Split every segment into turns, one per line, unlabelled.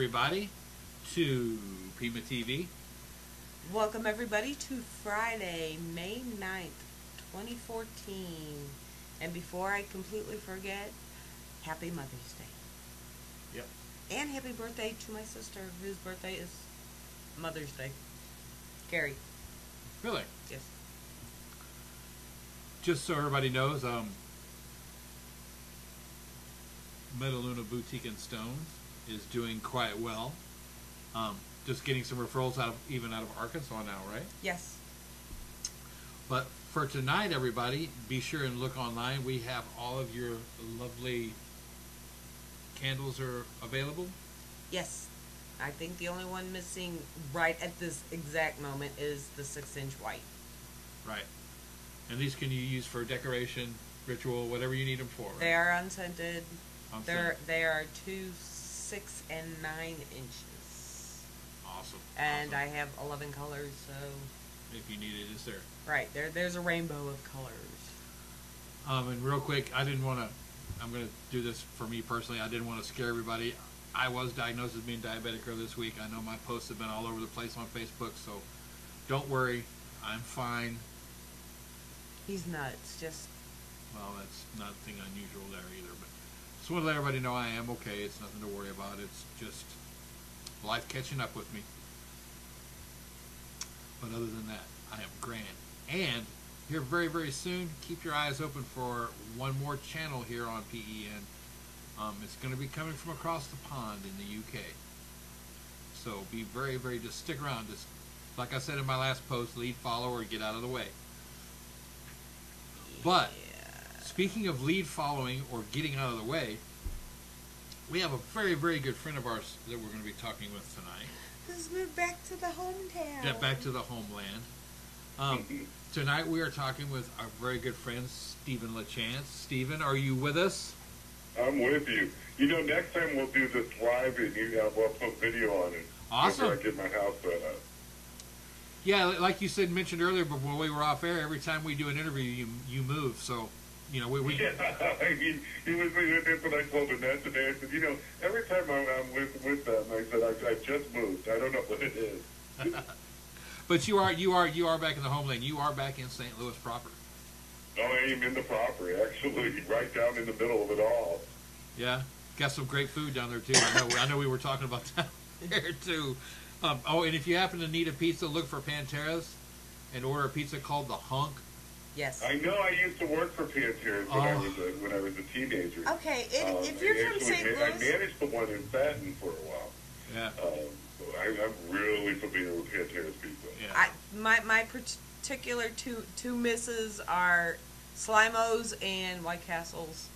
everybody to PEMA TV.
Welcome everybody to Friday, May 9th, 2014. And before I completely forget, happy Mother's Day.
Yep.
And happy birthday to my sister, whose birthday is Mother's Day. Carrie.
Really?
Yes.
Just so everybody knows, Metaluna Boutique and Stones is doing quite well. Just getting some referrals out of Arkansas now, right?
Yes.
But for tonight, everybody, be sure and look online. We have all of your lovely candles are available.
Yes. I think the only one missing right at this exact moment is the 6-inch white.
Right. And these can you use for decoration, ritual, whatever you need them for, right?
They are unscented.
Unscented.
They are 2, 6, and 9 inches.
Awesome.
And
awesome.
I have 11 colors, so...
If you need it, it's there.
Right. There's a rainbow of colors.
And real quick, I'm going to do this for me personally. I didn't want to scare everybody. I was diagnosed as being diabetic earlier this week. I know my posts have been all over the place on Facebook, so don't worry. I'm fine.
He's nuts. Just...
Well, that's nothing unusual there either, but just want to let everybody know I am okay. It's nothing to worry about. It's just life catching up with me. But other than that, I am grand. And here very, very soon, keep your eyes open for one more channel here on PEN. It's going to be coming from across the pond in the UK. So be very, very, just stick around. Just like I said in my last post, lead, follow, or get out of the way. But speaking of lead following or getting out of the way, we have a very, very good friend of ours that we're going to be talking with tonight.
Let's move back to the hometown.
Yeah, back to the homeland. Tonight we are talking with our very good friend, Steven LaChance. Steven, are you with us?
I'm with you. You know, next time we'll do this live and we'll put video on it.
Awesome.
After I get my house set up.
Yeah, like you mentioned earlier, but when we were off air, every time we do an interview, you move. So, you know, we
Yeah, I mean, that's what I told Annette today. I said, you know, every time I'm with them, I said, I just moved. I don't know what it is.
But you are back in the homeland. You are back in St. Louis proper.
No, I am in the property, actually, right down in the middle of it all.
Yeah, got some great food down there too. I know we were talking about that here too. Oh, and if you happen to need a pizza, look for Pantera's and order a pizza called the Hunk.
Yes.
I know. I used to work for Pantera's when I was a teenager.
Okay, if you're from St. Louis,
I managed the one in Baton for a while.
Yeah.
I'm really familiar with Pantera's pizza.
Yeah.
My particular two misses are Slimos and White Castles.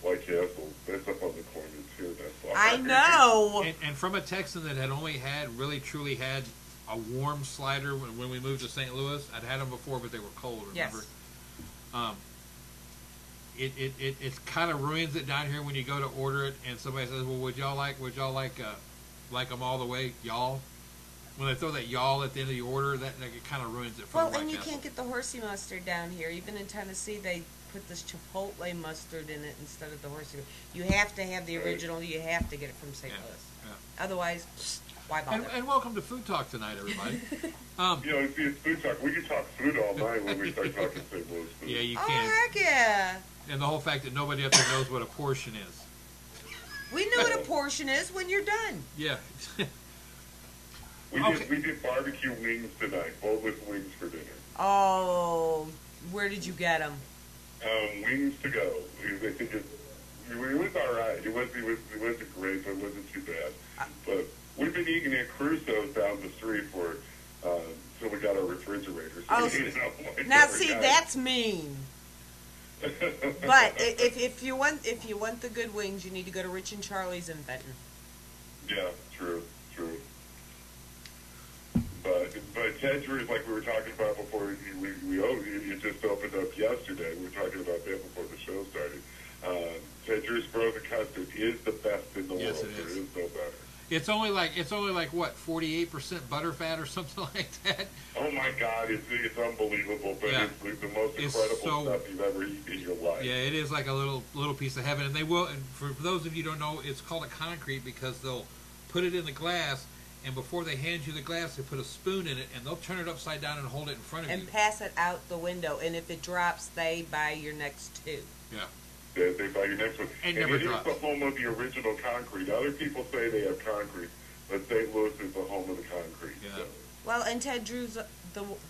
White Castle, that's up on the corner too. That's
I know.
And from a Texan that had only really truly had a warm slider when we moved to St. Louis. I'd had them before, but they were cold. Remember? Yes. It kind of ruins it down here when you go to order it, and somebody says, "Well, would y'all like them all the way, y'all?" When they throw that y'all at the end of the order, that it kind of ruins it for the White
and you
Castle.
can't get the horsey mustard down here. Even in Tennessee, they put this Chipotle mustard in it instead of the horsey. You have to have the original. You have to get it from St. Louis. Yeah. Otherwise, why bother?
And welcome to Food Talk tonight, everybody.
You know, it's food talk. We can talk food all night when we start talking St. Louis food.
Yeah, you
can.
can.
Oh, heck yeah.
And the whole fact that nobody up there knows what a portion is.
We know what a portion is when you're done.
Yeah.
We did barbecue wings tonight, boneless wings for dinner.
Oh, where did you get them?
Wings to go. I think it was all right. It wasn't great, but it wasn't too bad. But we've been eating at Crusoe's down the street till we got our refrigerator. So
now see, that's mean. But if you want the good wings, you need to go to Rich and Charlie's in Benton.
Yeah, true. But Tedger's, like we were talking about before, it just opened up yesterday. We were talking about that before the show started. Tedger's frozen custard is the best in the world.
Yes, it is.
There is no better.
It's only like what, 48% butterfat or something like that.
Oh my God, it's unbelievable, but it's the most incredible stuff you've ever eaten in your life.
Yeah, it is like a little piece of heaven, and they will. And for those of you who don't know, it's called a concrete because they'll put it in the glass, and before they hand you the glass, they put a spoon in it, and they'll turn it upside down and hold it in front of you.
And pass it out the window, and if it drops, they buy your next two.
Yeah.
They buy your next one.
And
it
never
is
drops.
the home of the original concrete. Other people say they have concrete, but St. Louis is the home of the concrete.
Yeah.
So.
Well, and Ted Drew's,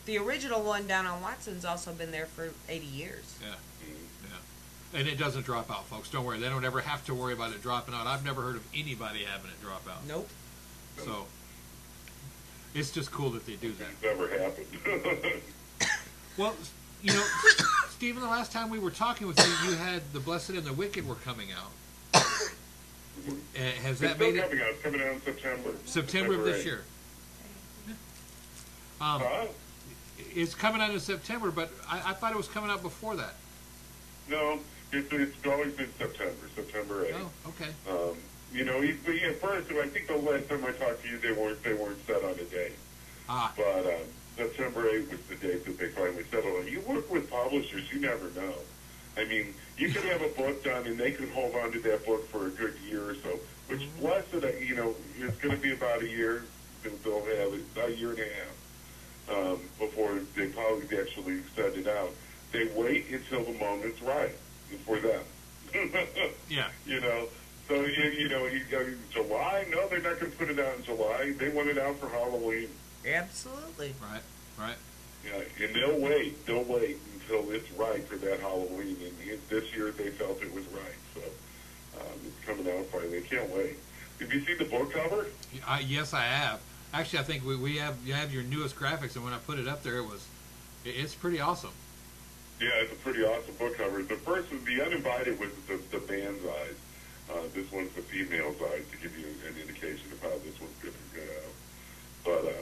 the original one down on Watson's also been there for 80 years.
Yeah. Yeah. And it doesn't drop out, folks. Don't worry. They don't ever have to worry about it dropping out. I've never heard of anybody having it drop out.
Nope.
So it's just cool that they do that.
It's never happened.
Well, you know, Stephen, the last time we were talking with you, you had The Blessed and the Wicked were coming out. Has that made it?
Coming out. It's coming out in September.
September of this
8th.
year.
Huh?
It's coming out in September, but I thought it was coming out before that.
No, it's always been September 8th.
Oh, okay.
You know, at first, I think the last time I talked to you, they weren't set on a date.
Ah.
But September 8th was the date that they finally settled on. You work with publishers, you never know. I mean, you could have a book done, and they could hold on to that book for a good year or so. Which, Blessed, you know, it's going to be about a year. They'll have about a year and a half before they probably actually send it out. They wait until the moment's right for them.
Yeah.
You know, so July? No, they're not going to put it out in July. They want it out for Halloween.
Absolutely.
Right.
Yeah, and they'll wait until it's right for that Halloween. And this year they felt it was right, so it's coming out finally. They can't wait. Have you seen the book cover?
Yes, I have. Actually, I think you have your newest graphics, and when I put it up there, it's pretty awesome.
Yeah, it's a pretty awesome book cover. The first one, The Uninvited, was the man's eyes. This one's the female's eyes, to give you an indication of how this one's going to go out. But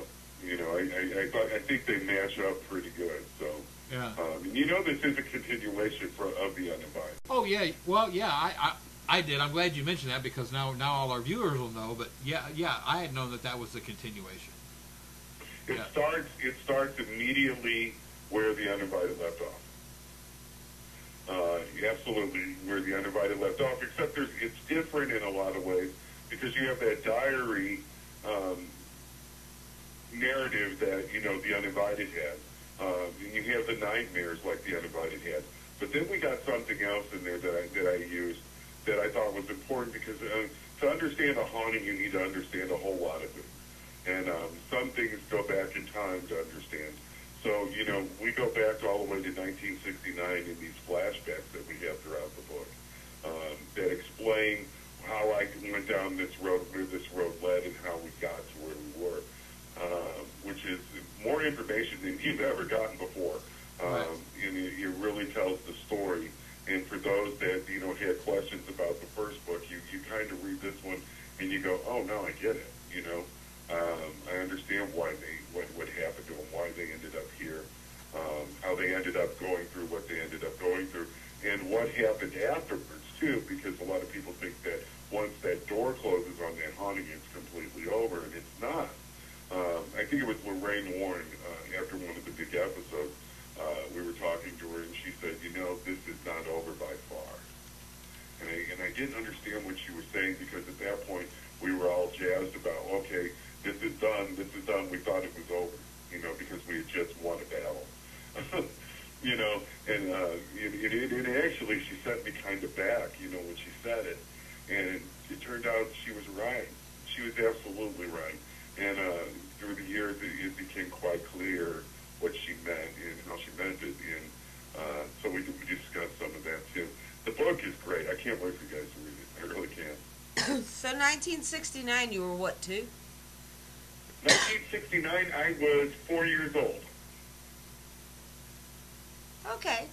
you know, I think they match up pretty good. So
yeah.
You know, this is a continuation of The Uninvited.
Oh yeah. Well, yeah. I did. I'm glad you mentioned that because now all our viewers will know. But yeah, I had known that was the continuation.
It starts immediately where The Uninvited left off. Absolutely where The Uninvited left off, except it's different in a lot of ways because you have that diary narrative that, you know, The Uninvited had. And you have the nightmares like The Uninvited had. But then we got something else in there that I used that I thought was important because to understand a haunting, you need to understand a whole lot of things. And some things go back in time to understand. So, you know, we go back all the way to 1969 in these flashbacks that we have throughout the book that explain how I went down this road, where this road led, and how we got to where we were, which is more information than you've ever gotten before. And it really tells the story. And for those that, you know, had questions about the first book, you kind of read this one and you go, oh, no, I get it, you know. I understand why what happened to them, why they ended up here, how they ended up going through what they ended up going through, and what happened afterwards, too, because a lot of people think that once that door closes on that haunting, it's completely over, and it's not. I think it was Lorraine Warren, after one of the big episodes, we were talking to her, and she said, you know, this is not over by far. And I didn't understand what she was saying, because at that point, we were all jazzed about, okay, this is done, we thought it was over, you know, because we had just won a battle. You know, and it actually, she sent me kind of back, you know, when she said it. And it turned out she was right. She was absolutely right. And through the years, it became quite clear what she meant and how she meant it. And so we discussed some of that, too. The book is great. I can't wait for you guys to read it. I really can't.
So 1969, you were what, 2?
1969, I was 4 years old.
Okay.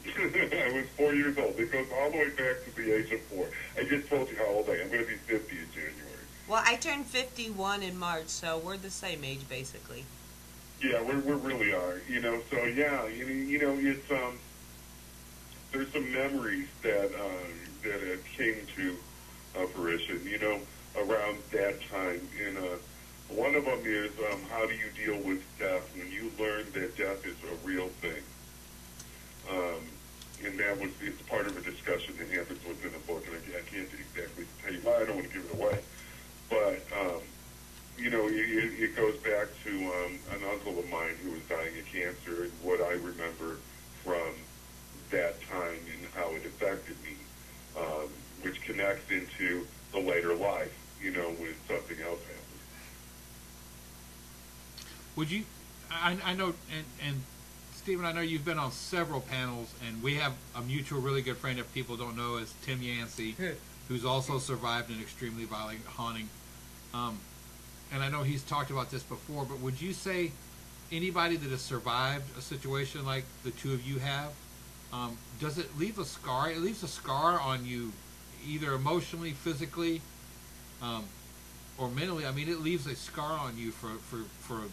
I was 4 years old. It goes all the way back to the age of 4. I just told you how old I am. I'm going to be 50 in January.
Well, I turned 51 in March, so we're the same age, basically.
Yeah, we really are. You know, so yeah, you know, it's there's some memories that came to fruition. You know, around that time, and one of them is how do you deal with death when you learn that death is a real thing. And it's part of a discussion that happens within the book, and I can't exactly tell you why. I don't want to give it away. But it goes back to an uncle of mine who was dying of cancer, and what I remember from that time and how it affected me, which connects into the later life, when something else happens.
Would you, I know, and Stephen, I know you've been on several panels, and we have a mutual really good friend, if people don't know, is Tim Yancey, who's also survived an extremely violent haunting. And I know he's talked about this before, but would you say anybody that has survived a situation like the two of you have, does it leave a scar? It leaves a scar on you, either emotionally, physically, or mentally. I mean, it leaves a scar on you for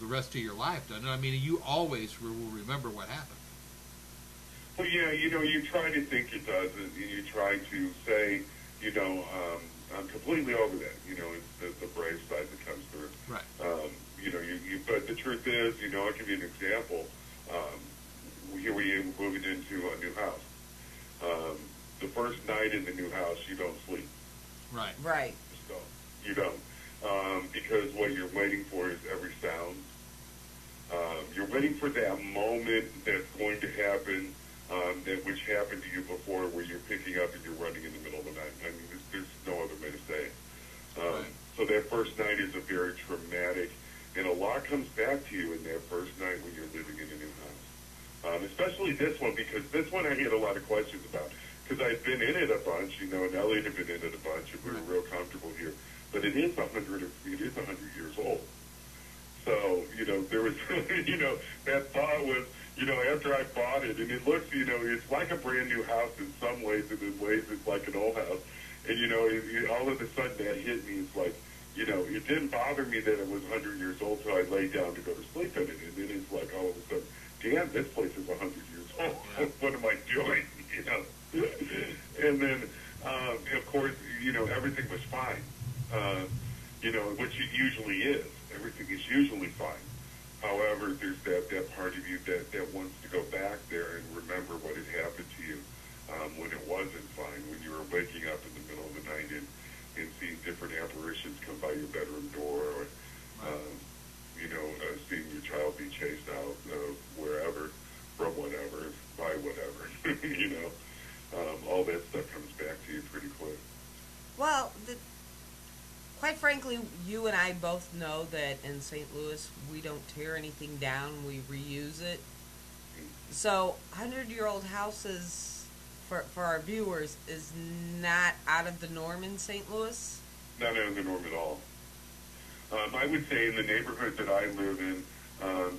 the rest of your life, doesn't it? I mean, you always will remember what happened.
Well, yeah, you try to think it does, and you try to say, I'm completely over that. It's the brave side that comes through.
Right.
But the truth is, I'll give you an example. Here we are moving into a new house. The first night in the new house, you don't sleep.
Right.
Right.
So you don't. Because what you're waiting for is every sound. You're waiting for that moment that's going to happen, which happened to you before, where you're picking up and you're running in the middle of the night. I mean, there's no other way to say it.
Right.
So that first night is a very traumatic, and a lot comes back to you in that first night when you're living in a new house. Especially this one, because this one I had a lot of questions about. Because I'd been in it a bunch, and Elliot had been in it a bunch, and we were real comfortable here. But it is 100 years old. So, there was, that thought was, after I bought it, and it looks, it's like a brand new house in some ways, and in ways it's like an old house. And, all of a sudden that hit me. It's like, it didn't bother me that it was 100 years old, so I lay down to go to sleep in it. And then it's like, all of a sudden, damn, this place is 100 years old. What am I doing? And then, of course, everything was fine. Which it usually is. Everything is usually fine. However, there's that part of you that wants to go back there and remember what had happened to you when it wasn't fine, when you were waking up in the middle of the night and seeing different apparitions come by your bedroom door, or seeing your child be chased out wherever, from whatever, by whatever. All that stuff comes back to you pretty quick.
Well, quite frankly, you and I both know that in St. Louis, we don't tear anything down, we reuse it. So, 100-year-old houses, for our viewers, is not out of the norm in St. Louis?
Not out of the norm at all. I would say in the neighborhood that I live in,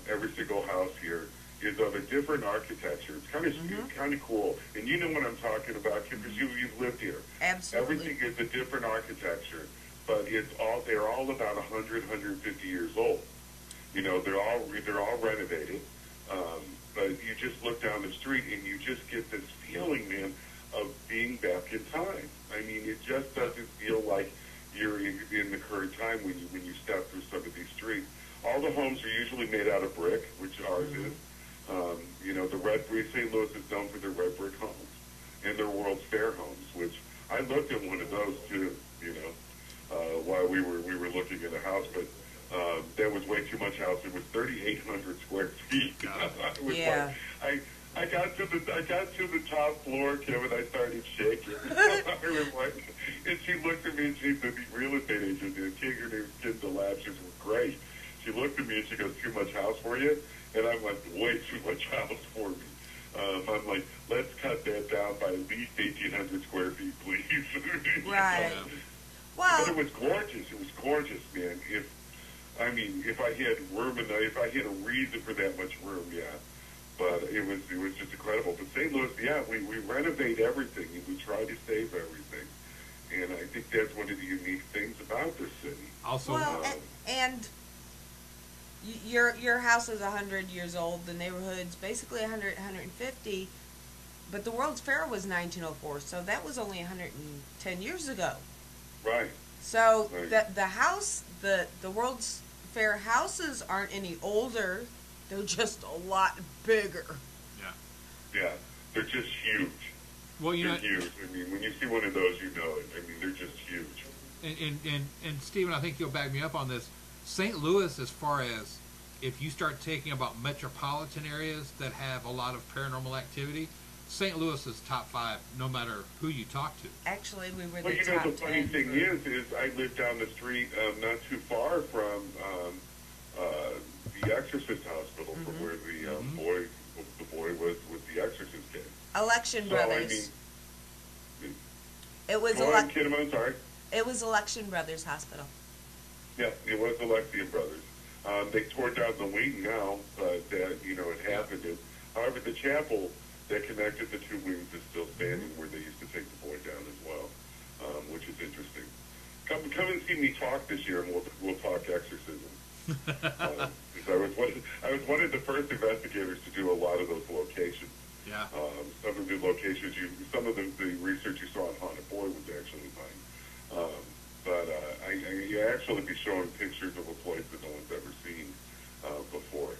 every single house here is of a different architecture. It's kind of cool. And you know what I'm talking about, because you've lived here.
Absolutely.
Everything is a different architecture. But they're all about 100, 150 years old. They're all renovated. But you just look down the street and you just get this feeling, man, of being back in time. I mean, it just doesn't feel like you're in the current time when you step through some of these streets. All the homes are usually made out of brick, which ours is. The red brick, St. Louis is known for their red brick homes and their World's Fair homes, which I looked at one of those too. While we were looking at a house, but that was way too much house. It was 3,800 square feet.
Yeah.
I got to the top floor, Kevin. I started shaking. I was like, and she looked at me and she's the real estate agent. And her name was Kim DeLab. She was great. She looked at me and she goes, "Too much house for you?" And I'm like, "Way too much house for me." I'm like, "Let's cut that down by at least 1,800 square feet, please."
Right. Well,
but it was gorgeous. It was gorgeous, man. If I had room and if I had a reason for that much room, yeah. But it was just incredible. But St. Louis, yeah, we renovate everything and we try to save everything. And I think that's one of the unique things about this city.
Also,
and your house is 100 years old. The neighborhood's basically 100, 150. But the World's Fair was 1904, so that was only 110 years ago.
Right.
So the World's Fair houses aren't any older; they're just a lot bigger.
Yeah, they're just huge.
Well,
they're huge. I mean, when you see one of those, you know it. I mean, they're just huge.
And Stephen, I think you'll back me up on this. St. Louis, as far as if you start taking about metropolitan areas that have a lot of paranormal activity, St. Louis is top 5, no matter who you talk to.
Actually, we were
Well,
the
you know,
top
the funny
10
thing
for-
is I live down the street, not too far from the Exorcist Hospital, from where the boy was with the Exorcist case.
Election
So,
Brothers.
I mean,
It was
go on, kid, I'm sorry.
It was Election Brothers Hospital.
Yeah, it was Alexian Brothers. They tore down the wing now, but it happened. And, however, the chapel that connected the two wings is still standing where they used to take the boy down as well, which is interesting. Come and see me talk this year, and we'll talk exorcism. Because I was one of the first investigators to do a lot of those locations.
Yeah.
Some of the locations some of the research you saw on Haunted Boy was actually mine. But you actually be showing pictures of a place that no one's ever seen before.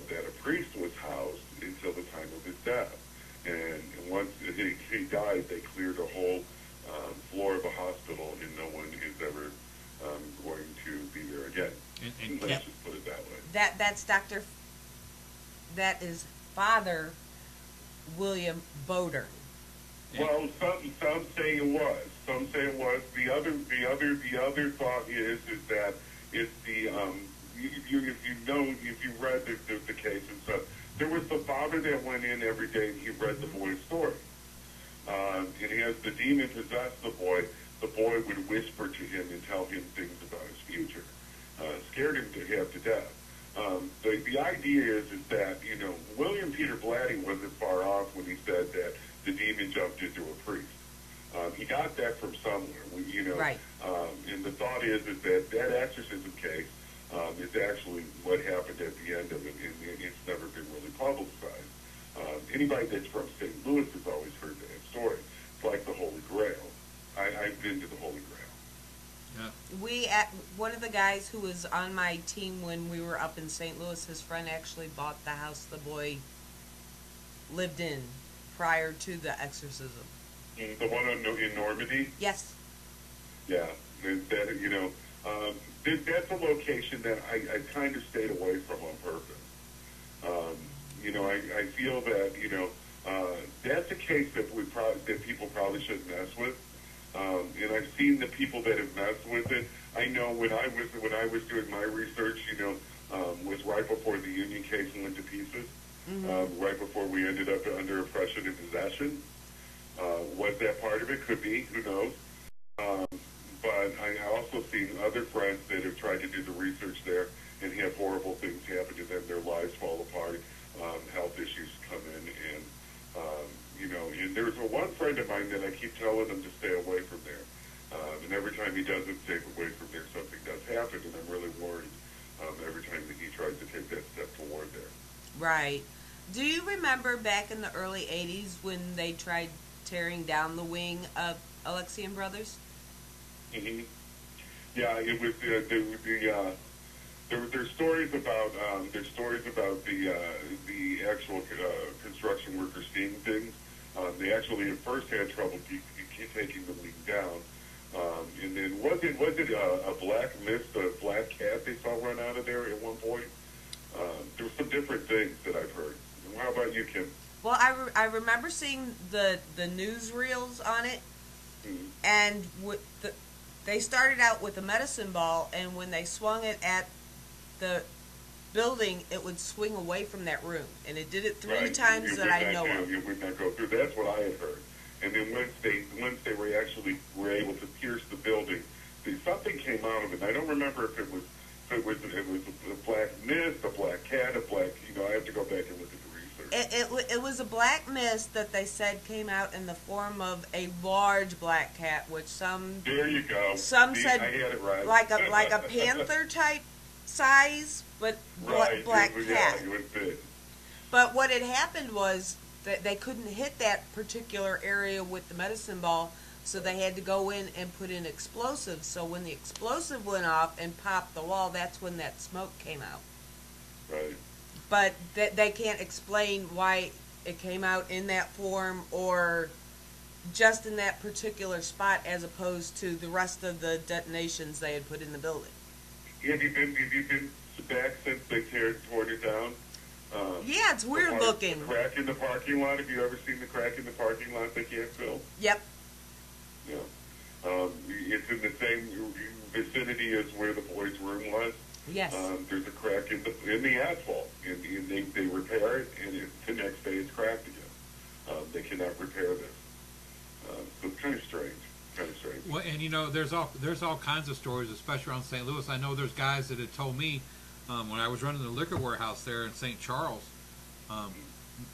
That a priest was housed until the time of his death, and once he died, they cleared a whole floor of a hospital, and no one is ever going to be there again.
And
Let's just put it that way.
That's Dr. That is Father William Boder.
Well, some say it was. Some say it was. The other thought is that it's the if you read the case and stuff, there was the father that went in every day and he read the boy's story. And as the demon possessed the boy would whisper to him and tell him things about his future, scared him to half to death. The idea is that William Peter Blatty wasn't far off when he said that the demon jumped into a priest. He got that from somewhere,
Right.
And the thought is that exorcism case is actually what happened at the end of it, and it's never been really publicized. Anybody that's from St. Louis has always heard that story. It's like the Holy Grail. I've been to the Holy Grail.
yeah.
One of the guys who was on my team when we were up in St. Louis, his friend actually bought the house the boy lived in prior to the exorcism.
The one in Normandy?
Yes.
Yeah. That's a location that I kind of stayed away from on purpose. I feel that, that's a case that people probably shouldn't mess with. And I've seen the people that have messed with it. I know when I was doing my research, was right before the Union case went to pieces, right before we ended up under oppression and possession. Was that part of it? Could be. Who knows? But I also seen other friends that have tried to do the research there and have horrible things happen to them. Their lives fall apart. Health issues come in, and and there's one friend of mine that I keep telling him to stay away from there. And every time he doesn't stay away from there, something does happen, and I'm really worried every time that he tries to take that step toward there.
Right. Do you remember back in the early 80s when they tried tearing down the wing of Alexian Brothers?
Mm-hmm. Yeah, it was there's stories about the actual construction workers seeing things. They actually at first had trouble taking the wing down, and then was it a black mist, a black cat they saw run out of there at one point? There were some different things that I've heard. How about you, Kim?
Well, I remember seeing the newsreels on it, and they started out with a medicine ball, and when they swung it at the building, it would swing away from that room, and it did it three times that I know of.
It would not go through. That's what I had heard. And then once they were able to pierce the building, something came out of it. I don't remember if it was a black mist, a black cat, I have to go back and look at the research.
It was a black mist that they said came out in the form of a large black cat, which some
there you go.
Some said
I had it right.
like a panther type size, but
right.
black
cat.
cat.
Yeah, it was big.
But what had happened was that they couldn't hit that particular area with the medicine ball, so they had to go in and put in explosives. So when the explosive went off and popped the wall, that's when that smoke came out.
Right.
But they can't explain why it came out in that form or just in that particular spot as opposed to the rest of the detonations they had put in the building.
Have you been back since they torn it down?
Yeah, it's weird looking.
The crack in the parking lot. Have you ever seen the crack in the parking lot they can't fill?
Yep.
Yeah. It's in the same vicinity as where the boys' room was.
Yes.
There's a crack in the asphalt, and they repair it, and the next day it's cracked again. They cannot repair this. So it's kind of strange.
Well, and you know, there's all kinds of stories, especially around St. Louis. I know there's guys that had told me when I was running the liquor warehouse there in St. Charles,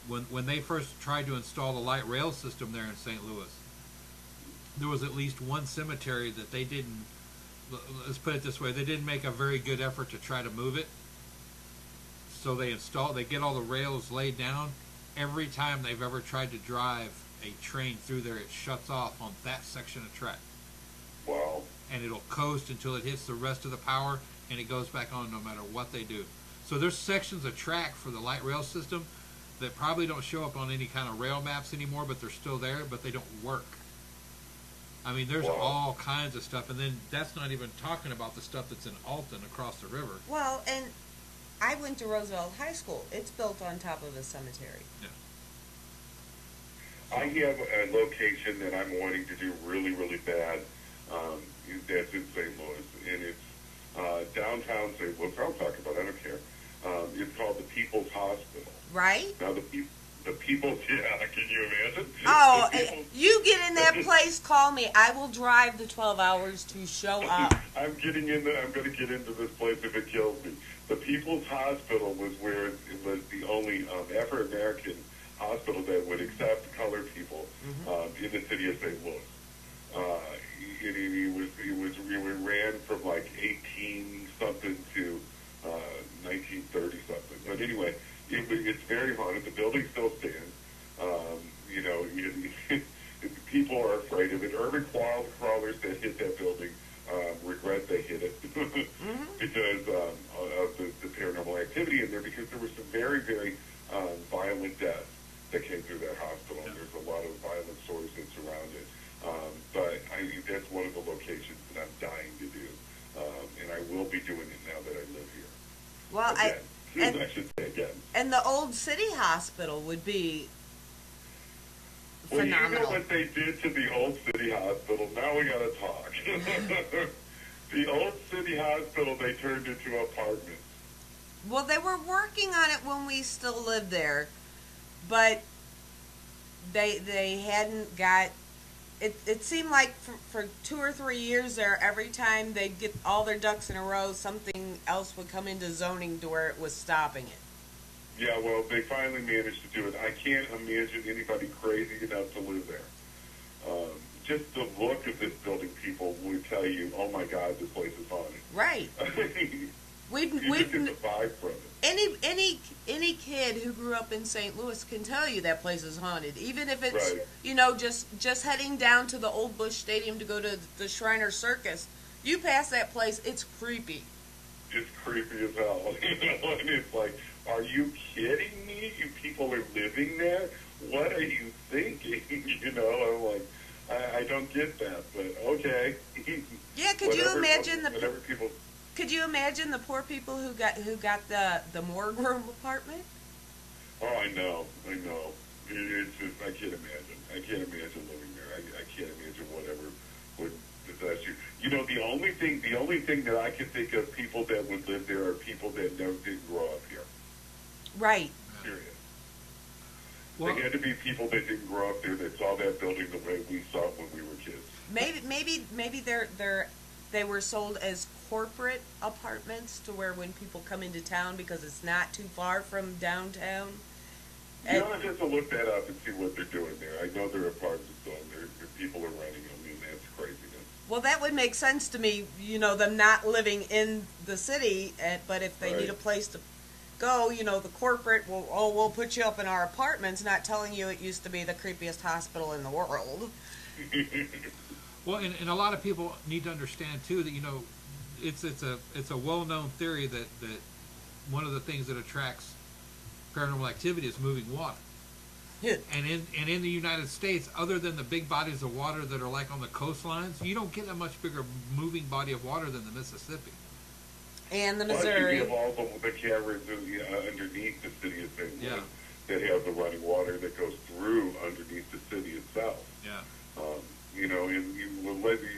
when they first tried to install the light rail system there in St. Louis, there was at least one cemetery that they didn't. Let's put it this way: they didn't make a very good effort to try to move it. So they get all the rails laid down. Every time they've ever tried to drive a train through there, it shuts off on that section of track.
Wow.
And it'll coast until it hits the rest of the power, and it goes back on no matter what they do. So there's sections of track for the light rail system that probably don't show up on any kind of rail maps anymore, but they're still there, but they don't work. I mean, there's all kinds of stuff, and then that's not even talking about the stuff that's in Alton across the river.
Well, and I went to Roosevelt High School. It's built on top of a cemetery.
Yeah.
I have a location that I'm wanting to do really, really bad. That's in St. Louis, and it's downtown St. Louis. I'll talk about it. I don't care. It's called the People's Hospital.
Right?
Now, the People's, yeah, can you imagine?
Oh, you get in that place, call me. I will drive the 12 hours to show up.
I'm going to get into this place if it kills me. The People's Hospital was where it was the only Afro-American hospital that would accept colored people in the city of St. Louis. It ran from like 18 something to 1930 something. But anyway, it's very haunted. The building still stands. You know, people are afraid of it. Urban crawlers that hit that building regret they hit it because of the paranormal activity in there. Because there were some very, very violent deaths that came through that hospital. Yeah. There's a lot of violent stories that surround it. But that's one of the locations that I'm dying to do. And I will be doing it now that I live here.
Well,
again. I should say again.
And the old city hospital would be phenomenal.
You know what they did to the old city hospital? Now we got to talk. The old city hospital, they turned into apartments.
Well, they were working on it when we still lived there. But they hadn't got it seemed like for 2 or 3 years there, every time they'd get all their ducks in a row, something else would come into zoning to where it was stopping it.
Yeah, well, they finally managed to do it. I can't imagine anybody crazy enough to live there. Just the look of this building, people will tell you, oh my God, this place is haunted.
Right.
You just get the vibe from it.
Any kid who grew up in St. Louis can tell you that place is haunted. Even if it's
right.
You know, just heading down to the old Busch Stadium to go to the Shriner Circus, you pass that place, it's creepy.
It's creepy as hell. You know, and it's like, are you kidding me? You people are living there? What are you thinking? You know, I'm like, I don't get that, but okay.
Yeah, could you imagine
people?
Could you imagine the poor people who got the morgue room apartment?
Oh, I know. It's just I can't imagine living there. I can't imagine whatever would possess you. You know, the only thing that I can think of people that would live there are people that didn't grow up here.
Right.
Period.
Well,
they had to be people that didn't grow up there that saw that building the way we saw it when we were kids.
Maybe they were sold as corporate apartments to where when people come into town because it's not too far from downtown.
You know, I have to look that up and see what they're doing there. I know there are apartments on there. People are renting them, and that's craziness.
Well, that would make sense to me, you know, them not living in the city, but if they need a place to go, you know, the corporate we'll put you up in our apartments, not telling you it used to be the creepiest hospital in the world.
Well, and a lot of people need to understand too that, you know, it's a well-known theory that one of the things that attracts paranormal activity is moving water.
Yeah.
And in the United States, other than the big bodies of water that are like on the coastlines, you don't get a much bigger moving body of water than the Mississippi.
And the
Plus,
Missouri.
you have all the caverns underneath the city of St. Louis
Yeah.
that have the running water that goes through underneath the city itself.
Yeah.
You know, and you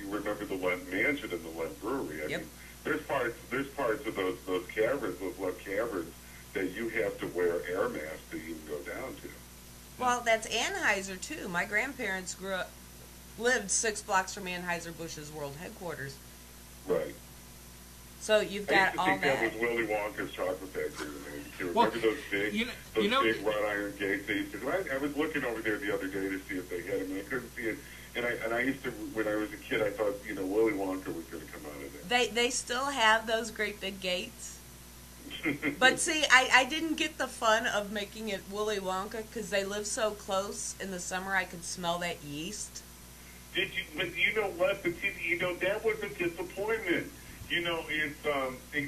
remember the Lund Mansion and the Lund Brewery. I
Yep.
mean, there's parts of those caverns, those Lund caverns, that you have to wear air masks to even go down to.
Well, that's Anheuser too. My grandparents lived 6 blocks from Anheuser-Busch's world headquarters.
Right.
So you've
I
got
used to
all
think that
that.
was Willy Wonka's chocolate factory. You
Well,
remember those big,
you know-
big wrought iron gates? They used to, I was looking over there the other day to see if they had them, and I couldn't see it. And I used to, when I was a kid, I thought, you know, Willy Wonka was going to come out of there.
They still have those great big gates. But see, I didn't get the fun of making it Willy Wonka because they live so close. In the summer, I could smell that yeast.
Did you? But you know what? But you know that was a disappointment. You know, it's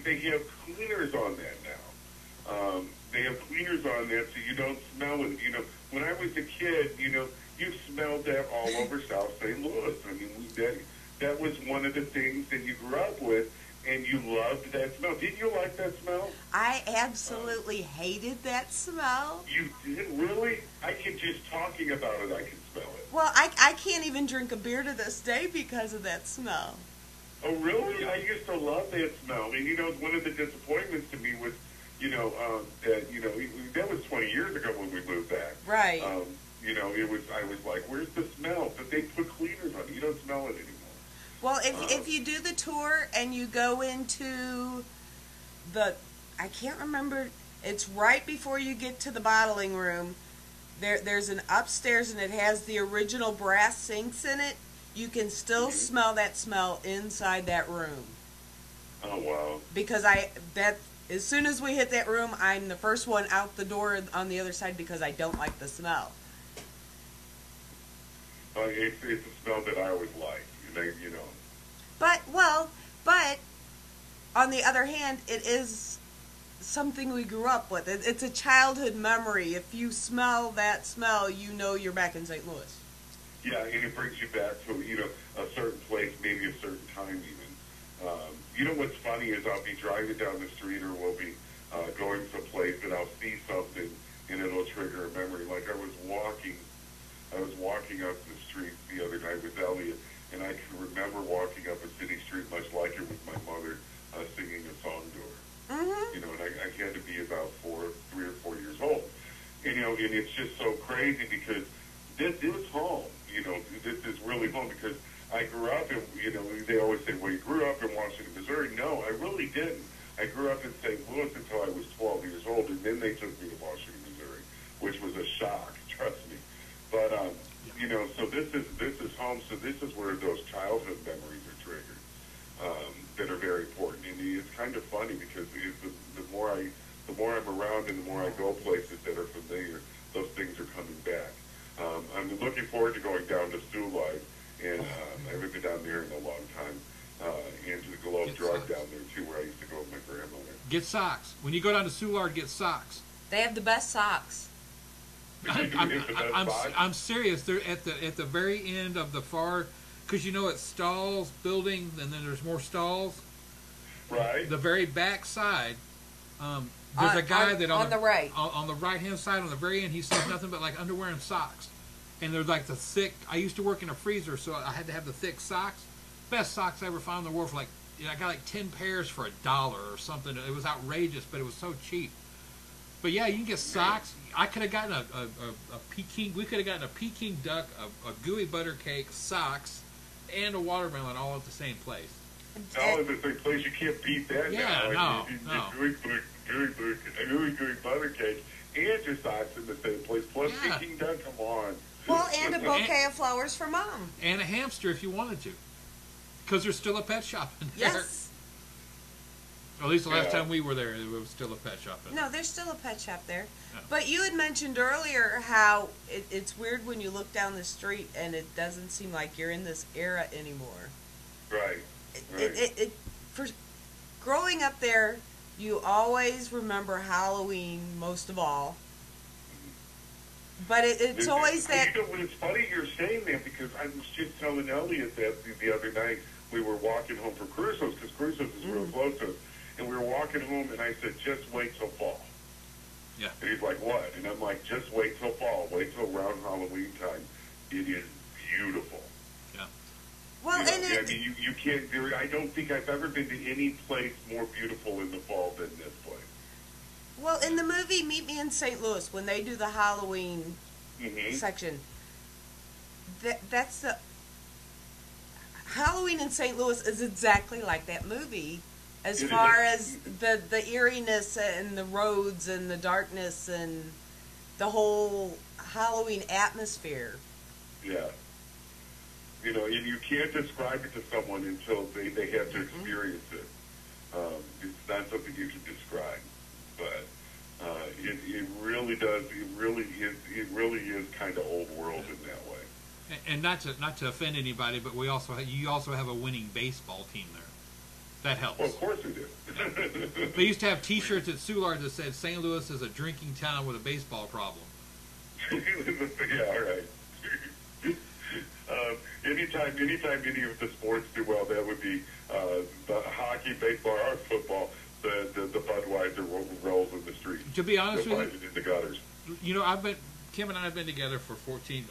they have cleaners on that now. They have cleaners on that so you don't smell it. You know, when I was a kid, you know, you smelled that all over South St. Louis. I mean, that was one of the things that you grew up with, and you loved that smell. Didn't you like that smell?
I absolutely hated that smell.
You did really? I can just talking about it. I can smell it.
Well, I can't even drink a beer to this day because of that smell.
Oh, really? I used to love that smell. And, you know, one of the disappointments to me was, you know, that, you know, that was 20 years ago when we moved back.
Right.
You know, I was like, where's the smell? But they put cleaners on it. You don't smell it anymore.
Well, if you do the tour and you go into I can't remember, it's right before you get to the bottling room. There's an upstairs and it has the original brass sinks in it. You can still smell that smell inside that room.
Oh, wow.
Because as soon as we hit that room, I'm the first one out the door on the other side because I don't like the smell.
It's a smell that I always liked. You know.
But on the other hand, it is something we grew up with. It's a childhood memory. If you smell that smell, you know you're back in St. Louis.
Yeah, and it brings you back to, you know, a certain place, maybe a certain time even. You know what's funny is I'll be driving down the street or we'll be going someplace and I'll see something and it'll trigger a memory. Like I was walking up the street the other night with Elliot, and I can remember walking up a city street much like it with my mother singing a song to her.
Mm-hmm.
You know, and I had to be about 3 or 4 years old. And, you know, and it's just so crazy because this is home. You know, this is really home because I grew up in, you know, they always say, well, you grew up in Washington, Missouri. No, I really didn't. I grew up in St. Louis until I was 12 years old, and then they took me to Washington, Missouri, which was a shock, trust me. But, you know, so this is home, so this is where those childhood memories are triggered that are very important. And it's kind of funny because the more I'm around and the more I go places that are familiar, those things are coming back. I'm looking forward to going down to Soulard, and I haven't been down there in a long time, and to the Globe Drug down there, too, where I used to go with my grandmother.
Get socks. When you go down to Soulard, get socks.
They have the best socks.
I'm serious. They're at the very end of the far, because you know it's stalls, building, and then there's more stalls.
Right.
The very back side, there's a guy that
on the right,
on the right hand side, on the very end, he sells nothing but like underwear and socks, and they're like the thick. I used to work in a freezer, so I had to have the thick socks. Best socks I ever found in the world for like, I got like 10 pairs for $1 or something. It was outrageous, but it was so cheap. But yeah, you can get socks. I could have gotten a Peking. We could have gotten a Peking duck, a gooey butter cake, socks, and a watermelon all at the same place.
All in the same place. You can't beat that.
Yeah,
now.
no.
Gooey butter cake and your socks in the same place. Plus Peking duck. Come on.
Well, and a bouquet of flowers for Mom.
And a hamster if you wanted to, because there's still a pet shop in there.
Yes.
Or at least the last time we were there, there was still a pet shop in there.
No, there's still a pet shop there.
Yeah.
But you had mentioned earlier how it's weird when you look down the street and it doesn't seem like you're in this era anymore.
Right.
For growing up there, you always remember Halloween most of all. But it's always that.
You know, it's funny you're saying that because I was just telling Elliot that the other night we were walking home from Crusoe's because Crusoe's is real close to us. And we were walking home, and I said, just wait till fall.
Yeah.
And he's like, what? And I'm like, just wait till fall. Wait till around Halloween time. It is beautiful.
Yeah.
Well,
You know,
and
I mean, you can't. I don't think I've ever been to any place more beautiful in the fall than this place.
well, in the movie Meet Me in St. Louis, when they do the Halloween section, that's the Halloween in St. Louis is exactly like that movie, as far as the eeriness and the roads and the darkness and the whole Halloween atmosphere.
Yeah. You know, you can't describe it to someone until they have to experience it. It's not something you can describe, but it really does. It really is kind of old world in that way.
And not to offend anybody, but you also have a winning baseball team there. That helps.
Well, of course we do.
They used to have T-shirts at Soulard that said St. Louis is a drinking town with a baseball problem.
Yeah, all right. Anytime any of the sports do well, that would be the hockey, baseball, or football. The Budweiser rolls in the street.
To be honest with you,
in the gutters.
You know, Kim and I have been together for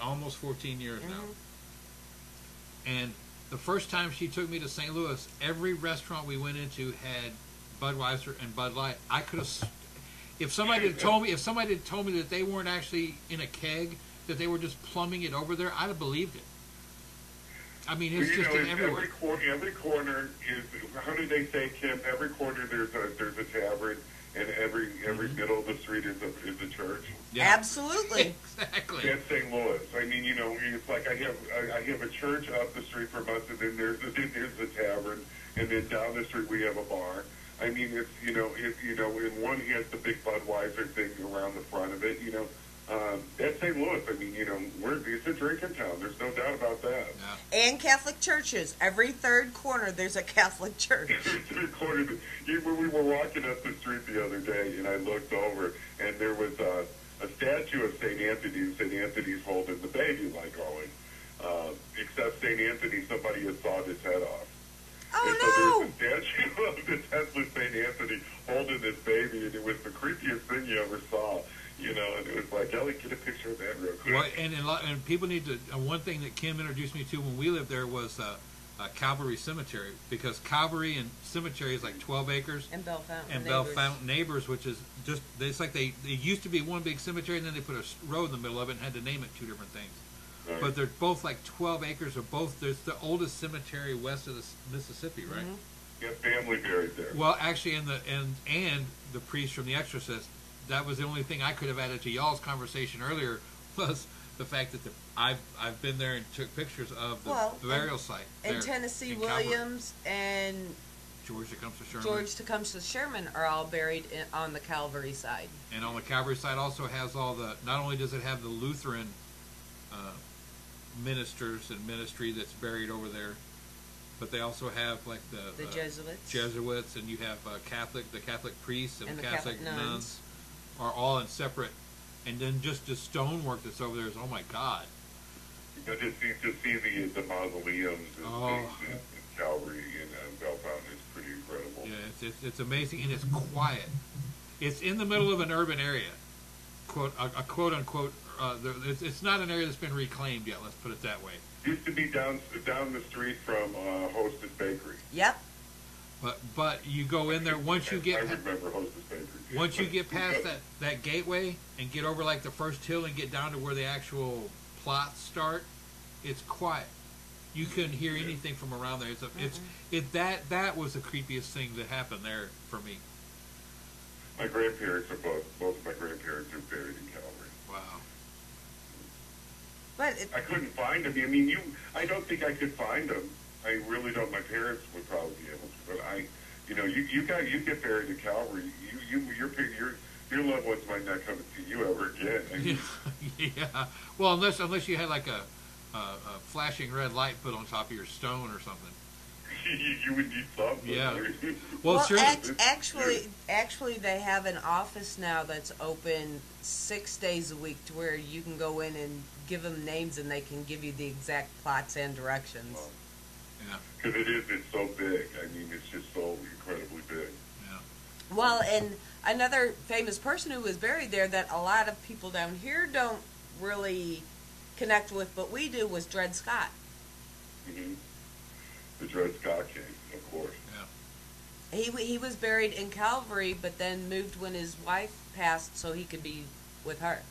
almost 14 years now. And the first time she took me to St. Louis, every restaurant we went into had Budweiser and Bud Light. I could have, if somebody had told me that they weren't actually in a keg, that they were just plumbing it over there, I'd have believed it. I mean, it's just everywhere.
Every corner is. How do they say, Kim? Every corner there's a tavern, and every middle of the street is a church.
Yeah.
Absolutely.
Exactly.
That's St. Louis. I mean, you know, it's like I have a church up the street from us, and then there's the tavern, and then down the street we have a bar. I mean, it's and one has the big Budweiser thing around the front of it. You know, that's St. Louis. I mean, you know, it's a drinking town. There's no doubt about that.
Yeah.
And Catholic churches. Every third corner, there's a Catholic church.
Every third corner. We were walking up the street the other day, and I looked over, and there was a statue of St. Anthony, and St. Anthony's holding the baby, like always. Except St. Anthony, somebody had sawed his head off.
Oh,
and so there's a statue of this headless St. Anthony holding this baby, and it was the creepiest thing you ever saw. You know, and it was like, Ellie, get a picture of that real quick.
Well, and people need to. One thing that Kim introduced me to when we lived there was Calvary Cemetery, because Calvary and Cemetery is like 12 acres.
And Bell Fountain.
And Bell Fountain Neighbors, which is just, it's like it used to be one big cemetery, and then they put a road in the middle of it and had to name it two different things.
Right.
But they're both like 12 acres. Or both. There's the oldest cemetery west of the Mississippi, right?
Yeah, family buried there.
Well, actually, and the priest from The Exorcist. That was the only thing I could have added to y'all's conversation earlier, was the fact that I've been there and took pictures of the burial site.
And Tennessee Williams and
George
Tecumseh Sherman are all buried on the Calvary side.
And on the Calvary side also has all the. Not only does it have the Lutheran ministers and ministry that's buried over there, but they also have like the Jesuits, and you have the Catholic priests and the Catholic nuns. Are all in separate, and then just the stonework that's over there is, oh my God.
You know, to see the mausoleums and Calvary and Bell Fountain is pretty incredible.
Yeah, it's amazing, and it's quiet. It's in the middle of an urban area, quote unquote. It's not an area that's been reclaimed yet. Let's put it that way.
Used to be down the street from Hostess Bakery.
Yep.
But you go in there once you get.
I remember Hostess Bakery.
Once you get past that gateway and get over like the first hill and get down to where the actual plots start, it's quiet. You couldn't hear anything from around there. That was the creepiest thing that happened there for me.
My grandparents are both of my grandparents are buried in Calvary.
Wow.
But
I couldn't find them. I mean, I don't think I could find them. I really don't. My parents would probably be able to, but you get buried in Calvary. Your loved ones might not come and see you ever again. I mean,
yeah. Well, unless you had like a flashing red light put on top of your stone or something.
You would need something.
Yeah.
Well, actually, they have an office now that's open 6 days a week, to where you can go in and give them names, and they can give you the exact plots and directions.
Yeah.
Because it's so big. I mean, it's just so incredibly big.
Yeah.
Well, and another famous person who was buried there that a lot of people down here don't really connect with, but we do, was Dred Scott.
Mm-hmm. The Dred Scott case, of course.
Yeah.
He was buried in Calvary, but then moved when his wife passed so he could be with her.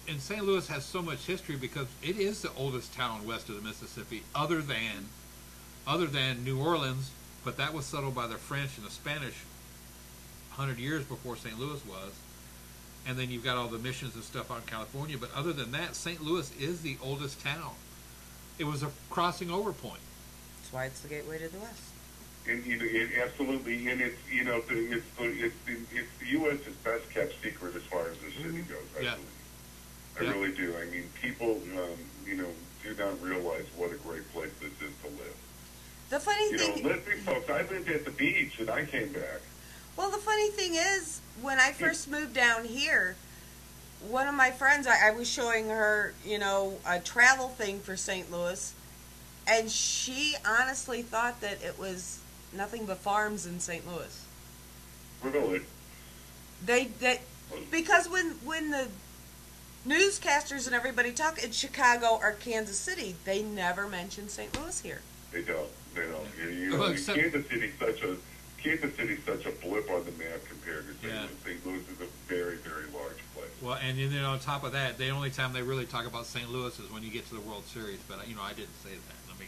And St. Louis has so much history because it is the oldest town west of the Mississippi, other than New Orleans, but that was settled by the French and the Spanish 100 years before St. Louis was. And then you've got all the missions and stuff out in California, but other than that, St. Louis is the oldest town. It was a crossing over point.
That's why it's the gateway to the West.
And absolutely, and it's it's the U.S.'s best kept secret as far as the city goes. I believe. I really do. I mean, people, do not realize what a great place this is to live.
The funny thing,
listen, folks, I lived at the beach and I came back.
well, the funny thing is, when I first moved down here, one of my friends, I was showing her, a travel thing for St. Louis, and she honestly thought that it was nothing but farms in St. Louis.
Really?
They because when the newscasters and everybody talk in Chicago or Kansas City, they never mention St. Louis here.
They don't.
Well, except-
Kansas City's such a blip on the map compared to St.
Yeah.
Louis. St. Louis is a very, very large place.
Well, and then on top of that, the only time they really talk about St. Louis is when you get to the World Series. But I didn't say that. Let me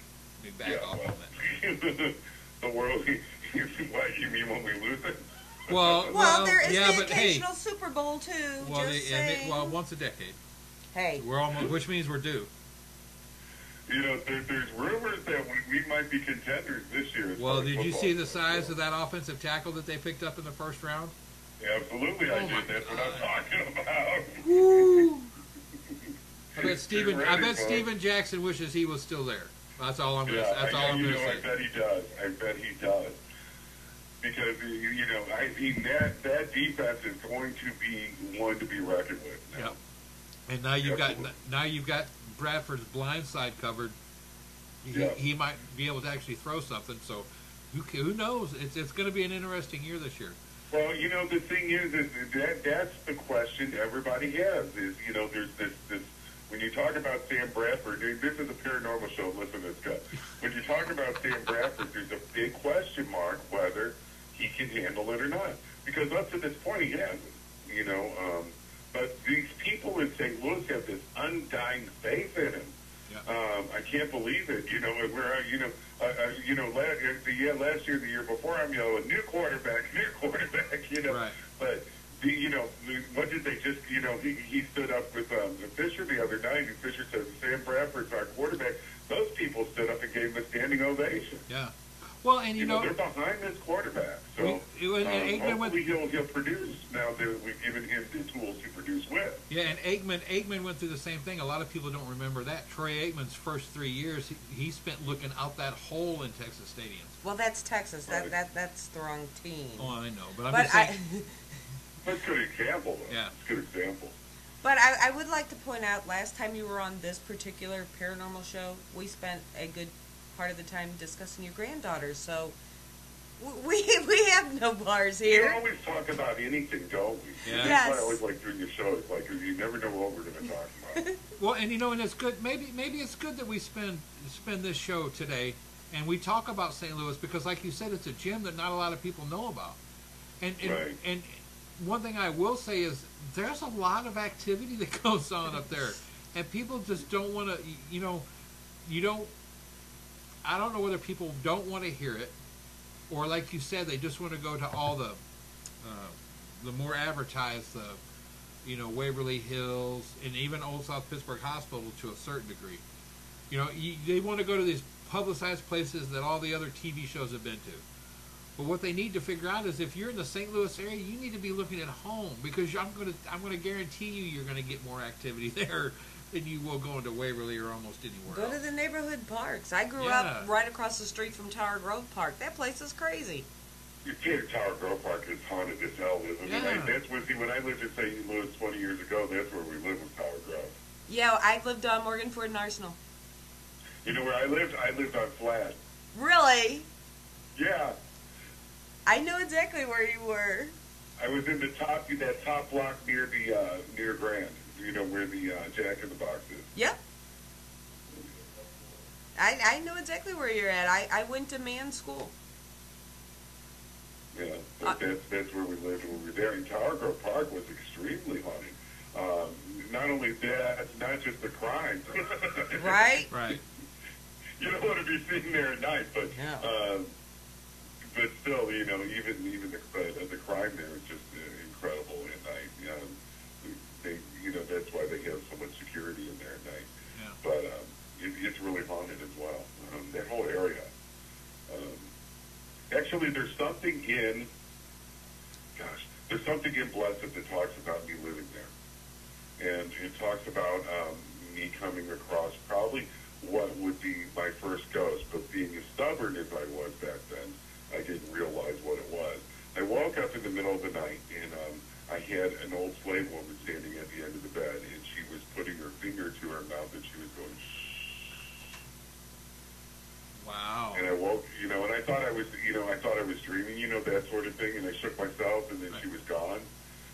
back off on that.
The world. What you mean when we lose it?
Well, there is
yeah,
the
but hey,
occasional Super Bowl too.
well,
just saying.
Once a decade.
Hey,
We're almost, which means we're due.
There's rumors that we might be contenders this year.
Well, did you see the size of that offensive tackle that they picked up in the first round?
Absolutely, I did. That's what I'm talking about.
woo!
I bet Steven Jackson wishes he was still there. That's all I'm going to say.
I bet he does. I bet he does. Because I think that defense is going to be one to be reckoned with.
Yep. And now you've got Bradford's blind side covered. He might be able to actually throw something. So who knows? It's going to be an interesting year this year.
Well, the thing is that's the question everybody has. Is there's this when you talk about Sam Bradford, this is a paranormal show. Listen to this guy. When you talk about Sam Bradford, there's a big question mark whether he can handle it or not. Because up to this point, he hasn't. But these people in St. Louis have this undying faith in him.
Yeah.
I can't believe it. Last year, the year before, I'm yelling, new quarterback.
Right.
But what did they just? He stood up with Fisher the other night, and Fisher said, "Sam Bradford's our quarterback." Those people stood up and gave him a standing ovation.
Yeah. Well, and
they're behind this quarterback, so hopefully he'll produce now that we've given him the tools to produce with.
Yeah, and Aikman went through the same thing. A lot of people don't remember that. Troy Aikman's first 3 years, he spent looking out that hole in Texas stadiums.
Well, that's Texas. That's the wrong team.
Oh, I know, but I'm just saying.
That's a good example, though.
Yeah.
It's a good example.
But I would like to point out, last time you were on this particular paranormal show, we spent a good part of the time discussing your granddaughters. So we have no bars here.
We always talk about anything, don't we?
Yeah.
Yes.
That's why I always like doing your shows, because you never know what we're going to talk about.
Well, and and it's good. Maybe it's good that we spend this show today, and we talk about St. Louis because, like you said, it's a gym that not a lot of people know about. And
Right.
and one thing I will say is there's a lot of activity that goes on up there, and people just don't want to. You don't. I don't know whether people don't want to hear it, or like you said, they just want to go to all the more advertised, Waverly Hills, and even Old South Pittsburgh Hospital to a certain degree. They want to go to these publicized places that all the other TV shows have been to. But what they need to figure out is if you're in the St. Louis area, you need to be looking at home, because I'm going to guarantee you're going to get more activity there than you will go into Waverly or almost anywhere
Go
else.
to the neighborhood parks. I grew up right across the street from Tower Grove Park. That place is crazy.
You see, Tower Grove Park is haunted as hell, isn't it?
Yeah.
That's when I lived in St. Louis 20 years ago, that's where we lived, was Tower Grove.
Yeah, I lived on Morganford and Arsenal.
You know where I lived? I lived on Flat.
Really?
Yeah.
I know exactly where you were.
I was in that top block near the near Grand. You know where the Jack in the Box is.
Yep. I know exactly where you're at. I went to man school.
Yeah, that's where we lived when we were there. And Tower Grove Park was extremely haunted. Not only that, not just the crimes.
Right?
Right.
You don't want to be sitting there at night, but
No.
but still, you know, even the crime there is just incredible at night. They, you know, that's why they have so much security in there at night.
Yeah.
But it's really haunted as well. That whole area. Actually, there's something in Blessed that talks about me living there, and it talks about me coming across probably what would be my first ghost, but being as stubborn as I was back then, I didn't realize what it was. I woke up in the middle of the night, and I had an old slave woman standing at the end of the bed, and she was putting her finger to her mouth, and she was going, shh.
Wow.
And I woke, you know, and I thought I was dreaming, you know, that sort of thing, and I shook myself, and then she was gone.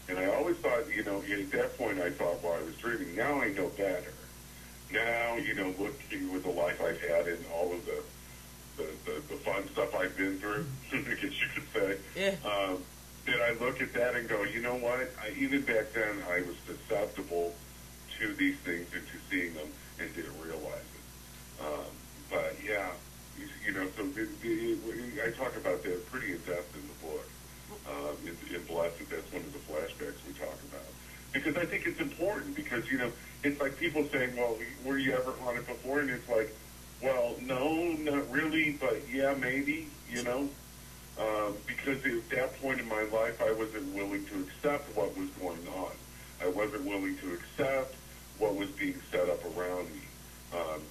And I always thought, you know, at that point I thought, well, I was dreaming. Now I know better. Now, you know, looking with the life I've had and all of the fun stuff I've been through, I guess you could say, that I look at that and go, you know what? Even back then I was susceptible to these things and to seeing them and didn't realize it. But yeah, you know, so I talk about that pretty in depth in the book. In Blessed, that's one of the flashbacks we talk about. Because I think it's important because, you know, it's like people saying, well, were you ever haunted before? And it's like, well, no, not really, but yeah, maybe, you know. Because at that point in my life, I wasn't willing to accept what was going on. I wasn't willing to accept what was being set up around me.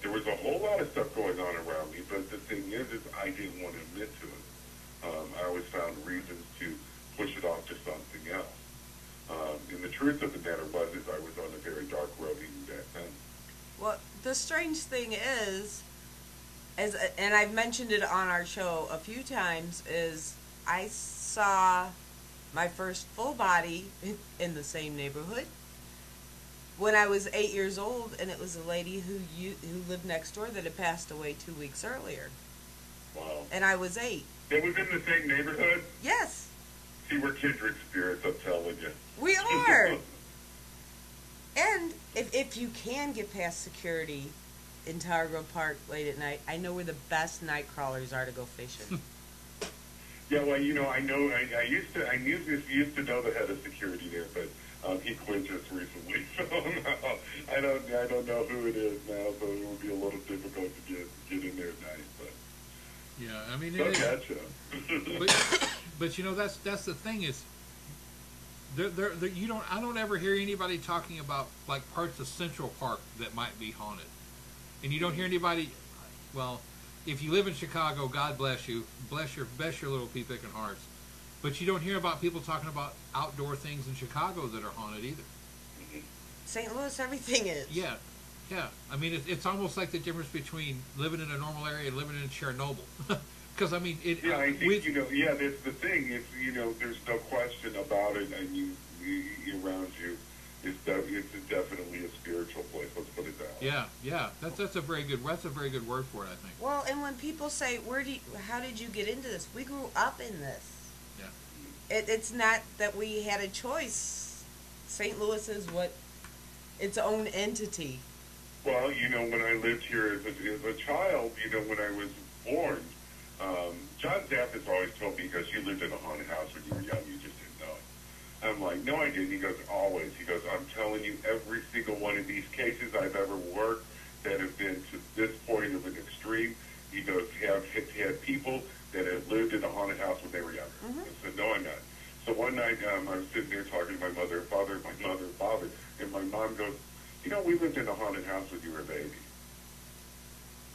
There was a whole lot of stuff going on around me, but the thing is I didn't want to admit to it. I always found reasons to push it off to something else. And the truth of the matter was I was on a very dark road even back then.
Well, the strange thing is, and I've mentioned it on our show a few times, is I saw my first full body in the same neighborhood when I was 8 years old, and it was a lady who lived next door that had passed away 2 weeks earlier.
Wow.
And I was 8.
It was in the same neighborhood?
Yes.
See, we're kindred spirits, I'm telling you.
We are. And if you can get past security in Tower Grove Park late at night, I know where the best night crawlers are to go fishing.
Yeah, well, you know, I used to know the head of security there, but he quit just recently. So no, I don't know who it is now, so it will be a little difficult to get in there at night. But
yeah, I mean,
they'll catch you.
but you know, that's the thing is, I don't ever hear anybody talking about like parts of Central Park that might be haunted, and you don't hear anybody. Well, if you live in Chicago, God bless you, bless your little pea-picking hearts. But you don't hear about people talking about outdoor things in Chicago that are haunted either.
St. Louis, everything is.
Yeah. I mean, it's almost like the difference between living in a normal area and living in Chernobyl. Because I mean,
yeah, I think you know. Yeah, that's the thing. It's, you know, there's no question about it. I mean, around you, it's definitely a spiritual place. Let's put it that way.
Yeah. That's a very good word for it, I think.
Well, and when people say, how did you get into this? We grew up in this.
Yeah.
It's not that we had a choice. St. Louis is its own entity.
Well, you know, when I lived here as a child, you know, when I was born, John Zappis always told me, he goes, you lived in a haunted house when you were young, you just didn't know it. I'm like, no, I didn't. He goes, always. He goes, I'm telling you, every single one of these cases I've ever worked that have been to this point of an extreme, he goes, have had people that have lived in a haunted house when they were younger.
Mm-hmm.
I said, no, I'm not. So one night, I was sitting there talking to my mother and father, and my mom goes, you know, we lived in a haunted house when you were a baby.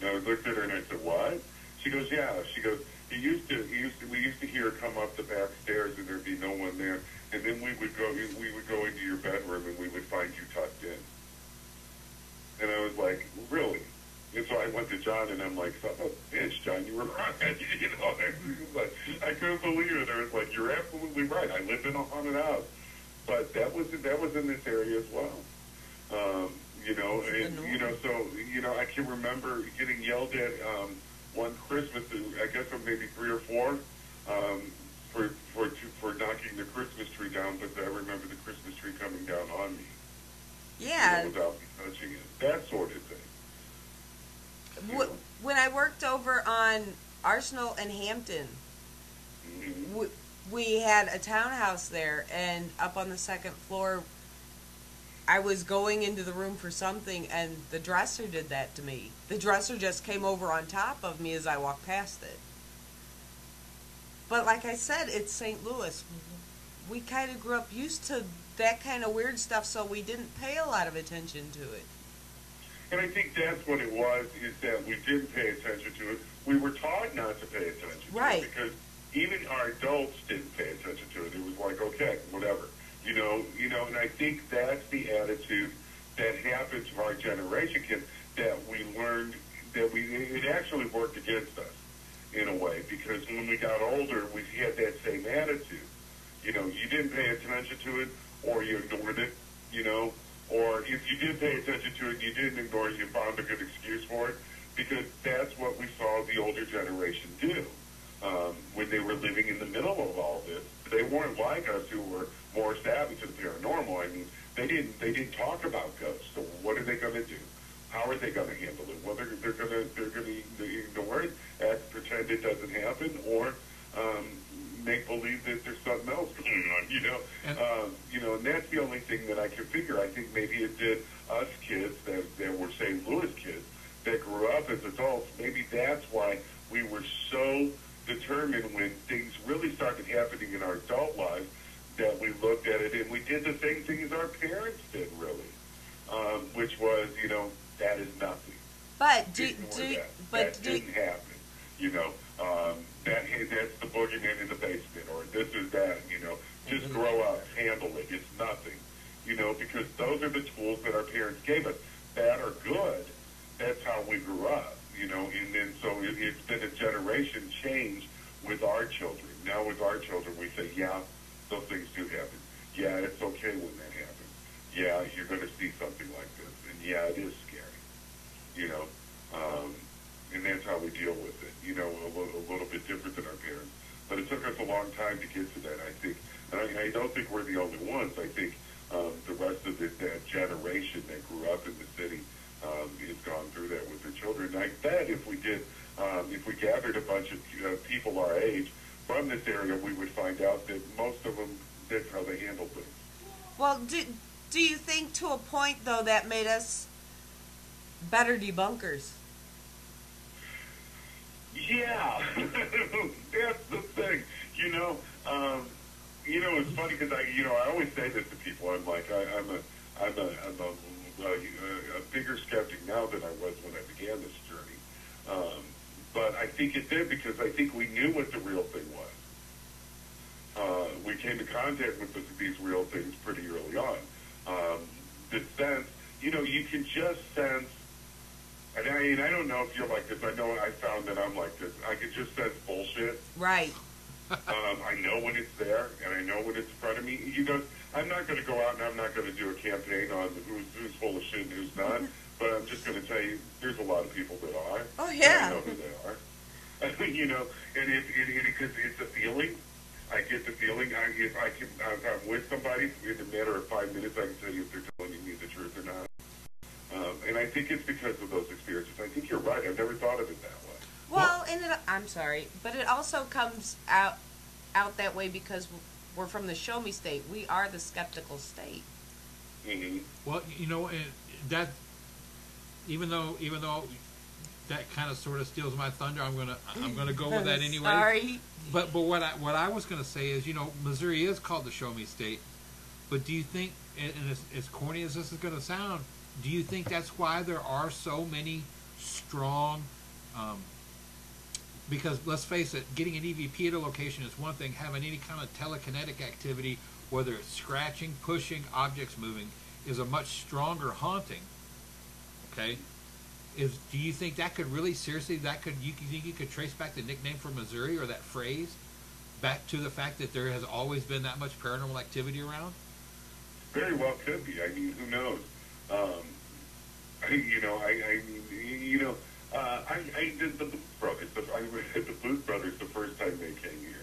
And I looked at her and I said, what? She goes, yeah. She goes, we used to hear her come up the back stairs and there'd be no one there. And then we would go into your bedroom and we would find you tucked in. And I was like, really? And so I went to John, and I'm like, son of a bitch, John, you were right. You know, like, I couldn't believe it. I was like, you're absolutely right. I lived in a haunted house. But that was in this area as well. You know, and, you know, so, you know, I can remember getting yelled at one Christmas, I guess maybe 3 or 4, for knocking the Christmas tree down, but I remember the Christmas tree coming down on me.
Yeah.
You know, without me touching it. That sort of thing.
When I worked over on Arsenal and Hampton,
Mm-hmm.
we had a townhouse there, and up on the 2nd floor, I was going into the room for something, and the dresser did that to me. The dresser just came over on top of me as I walked past it. But like I said, it's St. Louis. We kind of grew up used to that kind of weird stuff, so we didn't pay a lot of attention to it.
And I think that's what it was, is that we didn't pay attention to it. We were taught not to pay attention to
Right.
it, because even our adults didn't pay attention to it. It was like, okay, whatever. You know, and I think that's the attitude that happened to our generation, that we learned that it actually worked against us in a way, because when we got older, we had that same attitude. You know, you didn't pay attention to it, or you ignored it, you know, or if you did pay attention to it and you didn't ignore it, you found a good excuse for it, because that's what we saw the older generation do when they were living in the middle of all this. They weren't like us, who were more savvy to the paranormal. I mean, they didn't talk about ghosts. So what are they going to do? How are they going to handle it? Well, they're going to ignore it, pretend it doesn't happen, or make believe that there's something else going on. You know, and that's the only thing that I can figure. I think maybe it did us kids that were St. Louis kids that grew up as adults. Maybe that's why we were so determined when things really started happening in our adult lives, that we looked at it and we did the same thing as our parents did, really, which was, you know, that is nothing.
But
that didn't happen. You know, that's the boogeyman in the basement, or this is that. You know, just grow up, handle it. It's nothing. You know, because those are the tools that our parents gave us. Bad or good, that's how we grew up. You know, and then so it's been a generation change with our children. Now with our children, we say, yeah, those things do happen. Yeah, it's okay when that happens. Yeah, you're going to see something like this. And yeah, it is scary. You know, and that's how we deal with it. You know, a little bit different than our parents. But it took us a long time to get to that, I think. And I don't think we're the only ones. I think the rest of that generation that grew up in the city has gone through that with their children. And I bet if we gathered a bunch of people our age from this area, we would find out that most of them, that's how they handled things.
Well, do you think to a point, though, that made us better debunkers? Yeah.
That's the thing. You know, it's funny because I always say this to people. I'm like, I'm a bigger skeptic now than I was when I began this journey. But I think it did, because I think we knew what the real thing was. We came in contact with these real things pretty early on. The sense, you know, you can just sense, and I don't know if you're like this. I know I found that I'm like this. I can just sense bullshit.
Right.
I know when it's there, and I know when it's in front of me. You know, I'm not going to go out and I'm not going to do a campaign on who's full of shit and who's not. But I'm just going to tell you, there's a lot of people that are.
Oh, yeah.
I know who they are. You know, and because it's a feeling. I get the feeling. If I'm with somebody, in a matter of 5 minutes, I can tell you if they're telling me the truth or not. And I think it's because of those experiences. I think you're right. I've never thought of it that way.
Well, I'm sorry, but it also comes out that way because we're from the show me state. We are the skeptical state.
Mm-hmm.
Well, you know, that even though that kind of sort of steals my thunder, I'm gonna go with that anyway.
Sorry.
But what I was gonna say is, you know, Missouri is called the show me state. But do you think, and as corny as this is gonna sound, do you think that's why there are so many strong? Because let's face it, getting an EVP at a location is one thing. Having any kind of telekinetic activity, whether it's scratching, pushing, objects moving, is a much stronger haunting. Okay, do you think that could really seriously you think you could trace back the nickname for Missouri or that phrase back to the fact that there has always been that much paranormal activity around?
Very well could be. I mean, who knows? I did the Booth Brothers. I read the Booth Brothers the first time they came here.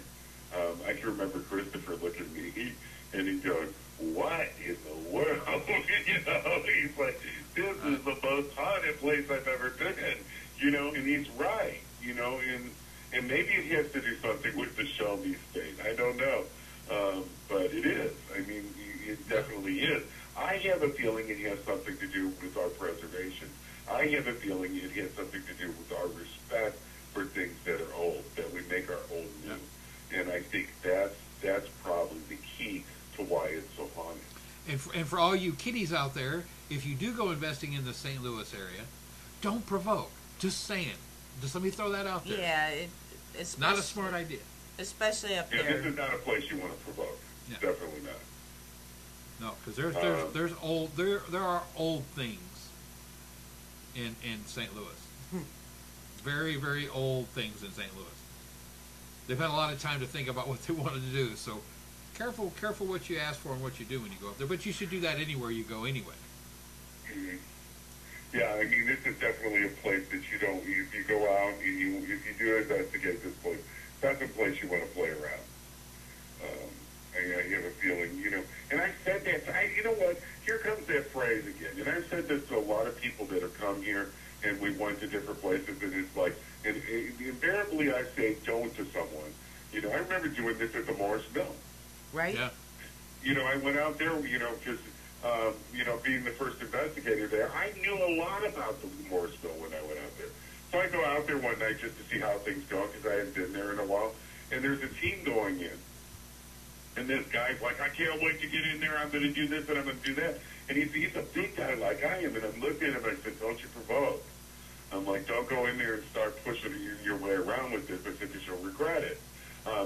I can remember Christopher looking at me and he goes, "What in the world?" He's like, "This is the most haunted place I've ever been." And he's right. And maybe it has to do something with the Show Me State. I don't know, but it is. I mean, it definitely is. I have a feeling it has something to do with our preservation. I have a feeling it has something to do with our respect for things that are old, that we make our old new. Yeah. And I think that's probably the key to why it's so haunted.
And for all you kiddies out there, if you do go investing in the St. Louis area, don't provoke. Just saying. Just let me throw that out there.
Yeah, it's
not a smart idea.
Especially up there.
Yeah, this is not a place you want to provoke. Yeah. Definitely not.
No, because there are old things in St. Louis. Very, very old things in St. Louis. They've had a lot of time to think about what they wanted to do. So careful what you ask for and what you do when you go up there. But you should do that anywhere you go anyway.
Mm-hmm. Yeah, I mean, this is definitely a place that you don't. If you go out and if you do investigate this place, that's a place you want to play around. I have a feeling, and I said that. You know what? Here comes that phrase again. And I've said this to a lot of people that have come here, and we went to different places, and it's like, and invariably I say don't to someone. I remember doing this at the Morris Mill.
Right.
Yeah.
I went out there, because, being the first investigator there, I knew a lot about the Morris Mill when I went out there. So I go out there one night just to see how things go, because I hadn't been there in a while, and there's a team going in. And this guy's like, "I can't wait to get in there. I'm going to do this and I'm going to do that." And he's a big guy like I am. And I'm looking at him and I said, "Don't you provoke." I'm like, "Don't go in there and start pushing your way around with this because you'll regret it."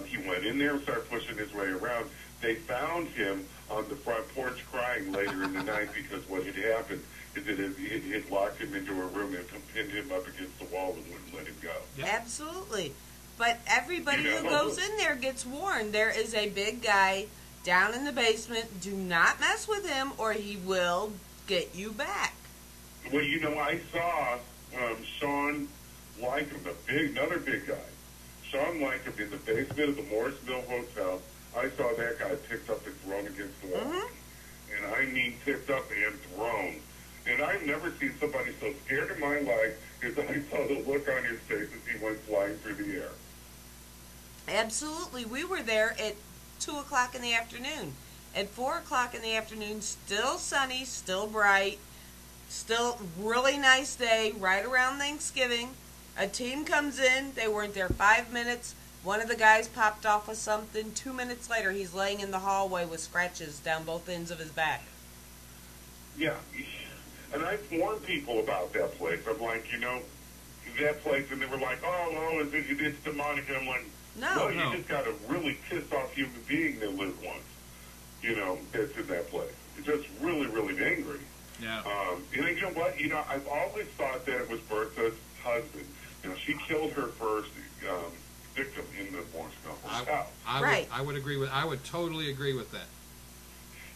He went in there and started pushing his way around. They found him on the front porch crying later in the night because what had happened is that it had locked him into a room and pinned him up against the wall and wouldn't let him go.
Yep. Absolutely. But everybody who goes in there gets warned. There is a big guy down in the basement. Do not mess with him or he will get you back.
Well, I saw Sean Lycum, another big guy. Sean Lycum in the basement of the Morris Mill Hotel. I saw that guy picked up and thrown against the wall. Mm-hmm. And I mean picked up and thrown. And I've never seen somebody so scared in my life as I saw the look on his face as he went flying through the air.
Absolutely. We were there at 2 o'clock in the afternoon. At 4 o'clock in the afternoon, still sunny, still bright, still really nice day, right around Thanksgiving. A team comes in. They weren't there 5 minutes. One of the guys popped off with something. 2 minutes later, he's laying in the hallway with scratches down both ends of his back.
Yeah. And I've warned people about that place. I'm like, that place, and they were like, "Oh, it's demonic." And I'm like,
No.
You just got a really pissed off human being that lived once, that's in that place. It's just really, really angry.
Yeah.
And you know what? I've always thought that it was Bertha's husband. She killed her first victim in the Morris Mill Hotel.
I would totally agree with that.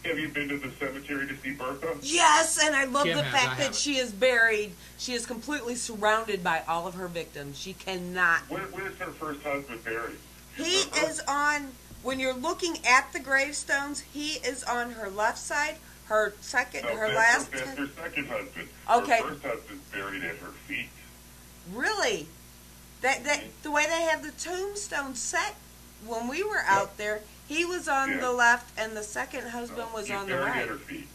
Have you been to the cemetery to see Bertha?
Yes, and I love the fact that she is buried. She is completely surrounded by all of her victims. She cannot.
Where's her first husband buried?
He is on, when you're looking at the gravestones, he is on her left side. That's her second
husband.
Okay.
Her first husband's buried at her feet.
Really? The way they have the tombstone set when we were out there, he was on the left, and the second husband was on the right.
He's buried at her feet.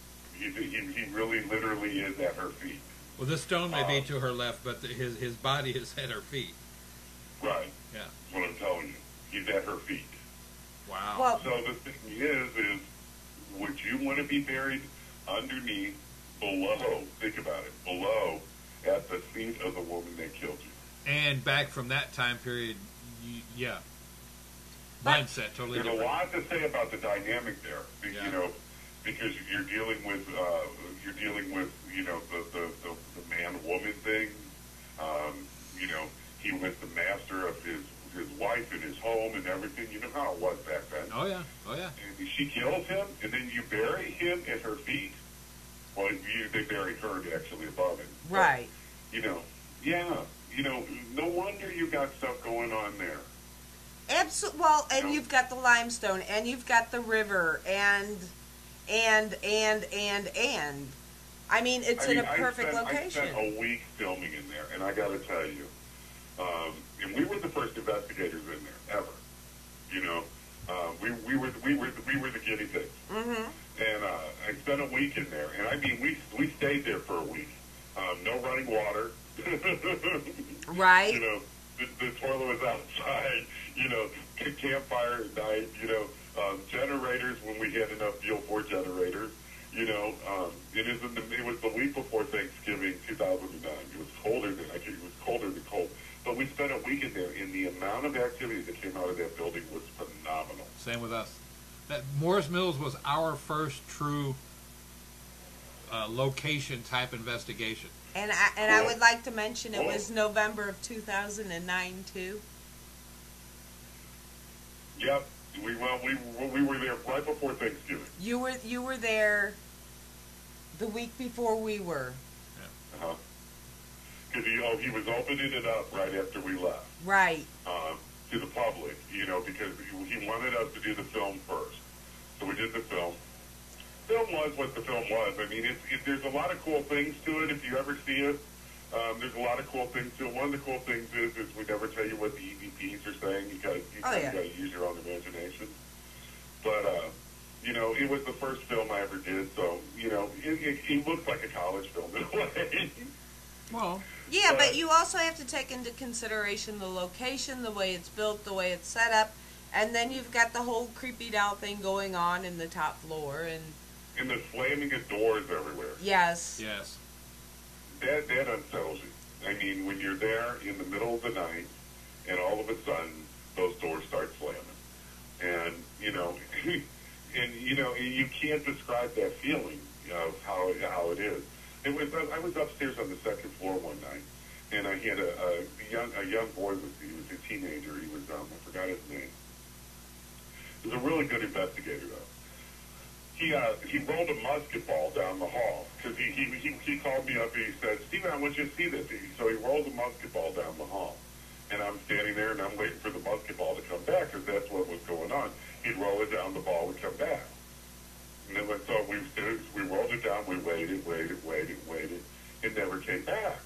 He really, literally is at her feet.
Well, the stone may be to her left, but his body is at her feet.
Right.
Yeah.
That's what I'm telling you. He's at her feet.
Wow.
Well, so the thing is would you want to be buried underneath, below, think about it, below, at the feet of the woman that killed you?
And back from that time period, yeah. Mindset totally
There's
different.
A lot to say about the dynamic there, because you're dealing with the man-woman thing, he was the master of his wife and his home and everything. You know how it was back then.
Oh yeah, oh yeah.
And she kills him, and then you bury him at her feet. Well, they buried her actually above him.
Right.
But, you know, yeah, you know, no wonder you got stuff going on there.
Absolutely. Well, and you've got the limestone, and you've got the river, and. I mean, it's in a perfect location.
I spent a week filming in there, and I got to tell you, and we were the first investigators in there ever. You know, we were the guinea pigs.
Mm-hmm.
And I spent a week in there, and I mean, we stayed there for a week. No running water.
Right.
You know, the toilet was outside. You know, campfire at night. You know, generators when we had enough fuel for generators. You know, it was the week before Thanksgiving, 2009. It was colder than it was colder than cold. But we spent a week in there, and the amount of activity that came out of that building was phenomenal.
Same with us. That Morris Mills was our first true location type investigation.
And I would like to mention it was November of 2009 too.
Yep. We were there right before Thanksgiving.
You were there the week before we were.
Yeah. Uh-huh. Because he was opening it up right after we left.
Right.
To the public, you know, because he wanted us to do the film first. So we did the film. Film was what the film was. I mean, there's a lot of cool things to it if you ever see it. There's a lot of cool things to it. One of the cool things is we never tell you what the EVPs are saying. You gotta use your own imagination. But you know, it was the first film I ever did, so you know, it looked like a college film in a way.
Well,
yeah, but you also have to take into consideration the location, the way it's built, the way it's set up, and then you've got the whole creepy doll thing going on in the top floor, and
the slamming of doors everywhere.
Yes.
Yes.
That unsettles you. I mean, when you're there in the middle of the night, and all of a sudden those doors start slamming, and you know, you can't describe that feeling of how it is. I was upstairs on the second floor one night, and I had a young boy with me. He was a teenager. He was I forgot his name. He was a really good investigator though. He rolled a musket ball down the hall because he called me up and he said, "Steven, I want you to see this." So he rolled a musket ball down the hall, and I'm standing there and I'm waiting for the musket ball to come back because that's what was going on. He'd roll it down, the ball would come back. And then so we rolled it down, we waited, it never came back.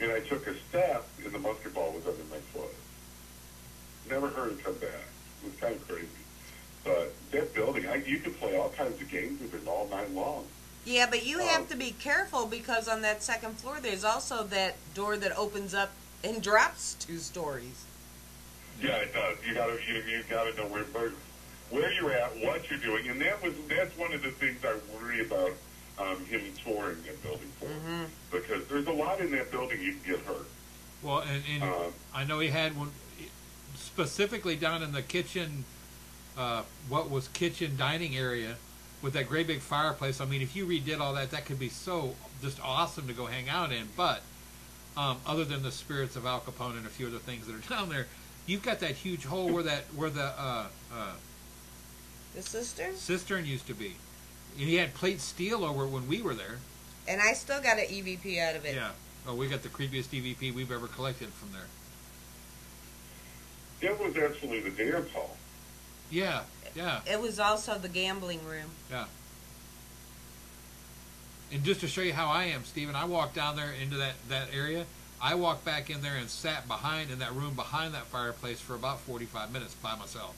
And I took a step, and the musket ball was under my foot. Never heard it come back. It was kind of crazy. But that building, you could play all kinds of games with it all night long.
Yeah, but you have to be careful because on that second floor, there's also that door that opens up and drops 2 stories.
Yeah, it does. You gotta know where you're at, what you're doing, and that's one of the things I worry about him touring that building for, because there's a lot in that building you can get hurt.
Well, and I know he had one specifically down in the kitchen, what was kitchen dining area, with that great big fireplace. I mean, if you redid all that, that could be so just awesome to go hang out in. But other than the spirits of Al Capone and a few other things that are down there, you've got that huge hole where
the
cistern used to be. And he had plate steel over it when we were there.
And I still got an EVP out of it.
Yeah. Oh, we got the creepiest EVP we've ever collected from there.
That was actually the dance hall.
Yeah, yeah.
It was also the gambling room.
Yeah. And just to show you how I am, Steven, I walked down there into that area. I walked back in there and sat in that room behind that fireplace for about 45 minutes by myself.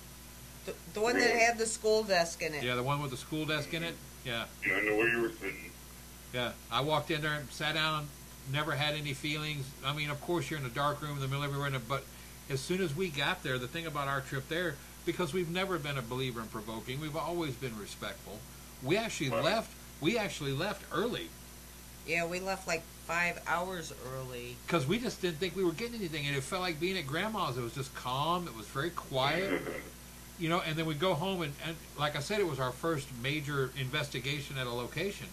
The one that had the school desk in it.
Yeah, the one with the school desk in it. Yeah.
Yeah, I know where you were sitting.
Yeah, I walked in there and sat down, never had any feelings. I mean, of course, you're in a dark room in the middle of everywhere, but as soon as we got there, the thing about our trip there, because we've never been a believer in provoking, we've always been respectful. We actually left. We actually left early.
Yeah, we left like 5 hours early.
Because we just didn't think we were getting anything, and it felt like being at Grandma's. It was just calm. It was very quiet. You know, and then we go home, and like I said, it was our first major investigation at a location.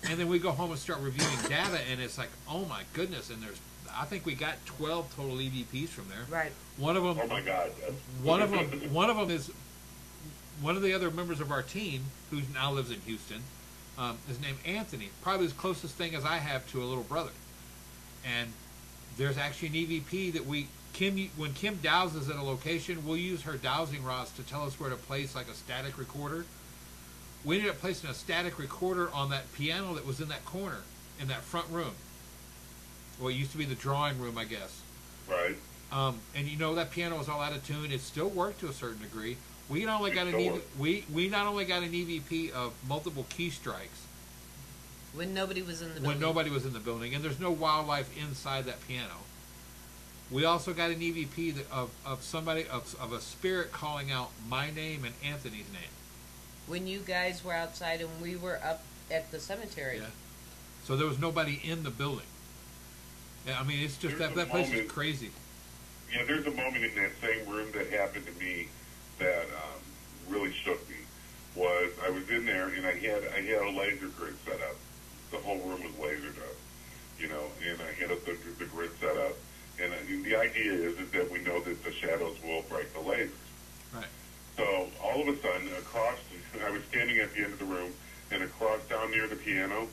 And then we go home and start reviewing data, and it's like, oh my goodness, and there's I think we got 12 total EVPs from there.
Right.
One of them.
Oh my God.
One of them is one of the other members of our team who now lives in Houston. Is named Anthony. Probably the closest thing as I have to a little brother. And there's actually an EVP that when Kim dowses at a location, we'll use her dowsing rods to tell us where to place like a static recorder. We ended up placing a static recorder on that piano that was in that corner, in that front room. Well, it used to be the drawing room, I guess.
Right.
And you know that piano was all out of tune. It still worked to a certain degree. We not only got an EVP of multiple key strikes
When nobody was in the building.
when nobody was in the building, and there's no wildlife inside that piano. We also got an EVP of a spirit calling out my name and Anthony's name.
When you guys were outside and we were up at the cemetery.
Yeah. So there was nobody in the building. Yeah, I mean, it's just that place is crazy.
Yeah, there's a moment in that same room that happened to me that really shook me. Was I was in there and I had a laser grid set up. The whole room was lasered up, you know, and I had the grid set up. And the idea is that we know that the shadows will break the lasers.
Right.
So all of a sudden, I was standing at the end of the room, and across down near the piano,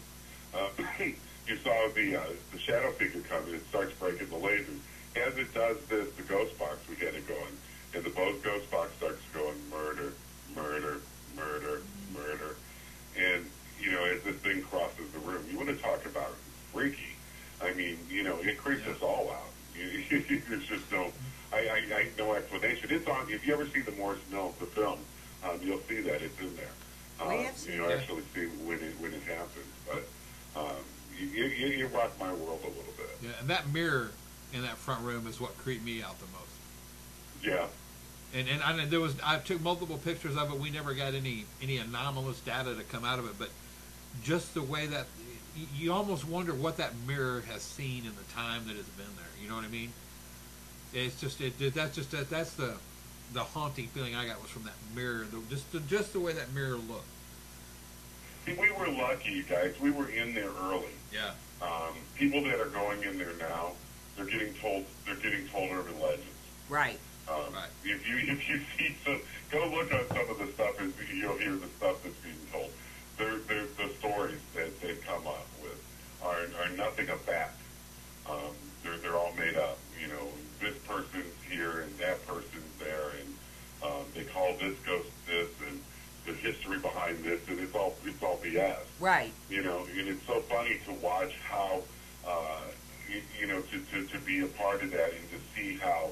you saw the shadow figure come and it starts breaking the lasers. As it does this, the ghost box, we had it going, and the ghost box starts going murder, murder, murder, murder. And, you know, as this thing crosses the room, you want to talk about freaky. I mean, you know, it creeps us all out. There's just no explanation. It's on. If you ever see the Morse Mills, the film, you'll see that it's in there. You'll actually see when it happens. But it rocked my world a little bit.
Yeah, and that mirror in that front room is what creeped me out the most.
Yeah.
And I took multiple pictures of it. We never got any anomalous data to come out of it, but just the way that you almost wonder what that mirror has seen in the time that it's been there. You know what I mean? It's just that's the haunting feeling I got was from that mirror. Just the way that mirror looked.
See, we were lucky, you guys. We were in there early.
Yeah.
People that are going in there now, they're getting told urban legends.
Right.
Right.
If you see go look at some of the stuff, and you'll hear the stuff that's being told. The stories that they come up with are nothing of fact. They're all made up. You know, this person's here and that person's there, and they call this ghost this, and the history behind this, and it's all BS.
Right.
You know, and it's so funny to watch how you know to be a part of that and to see how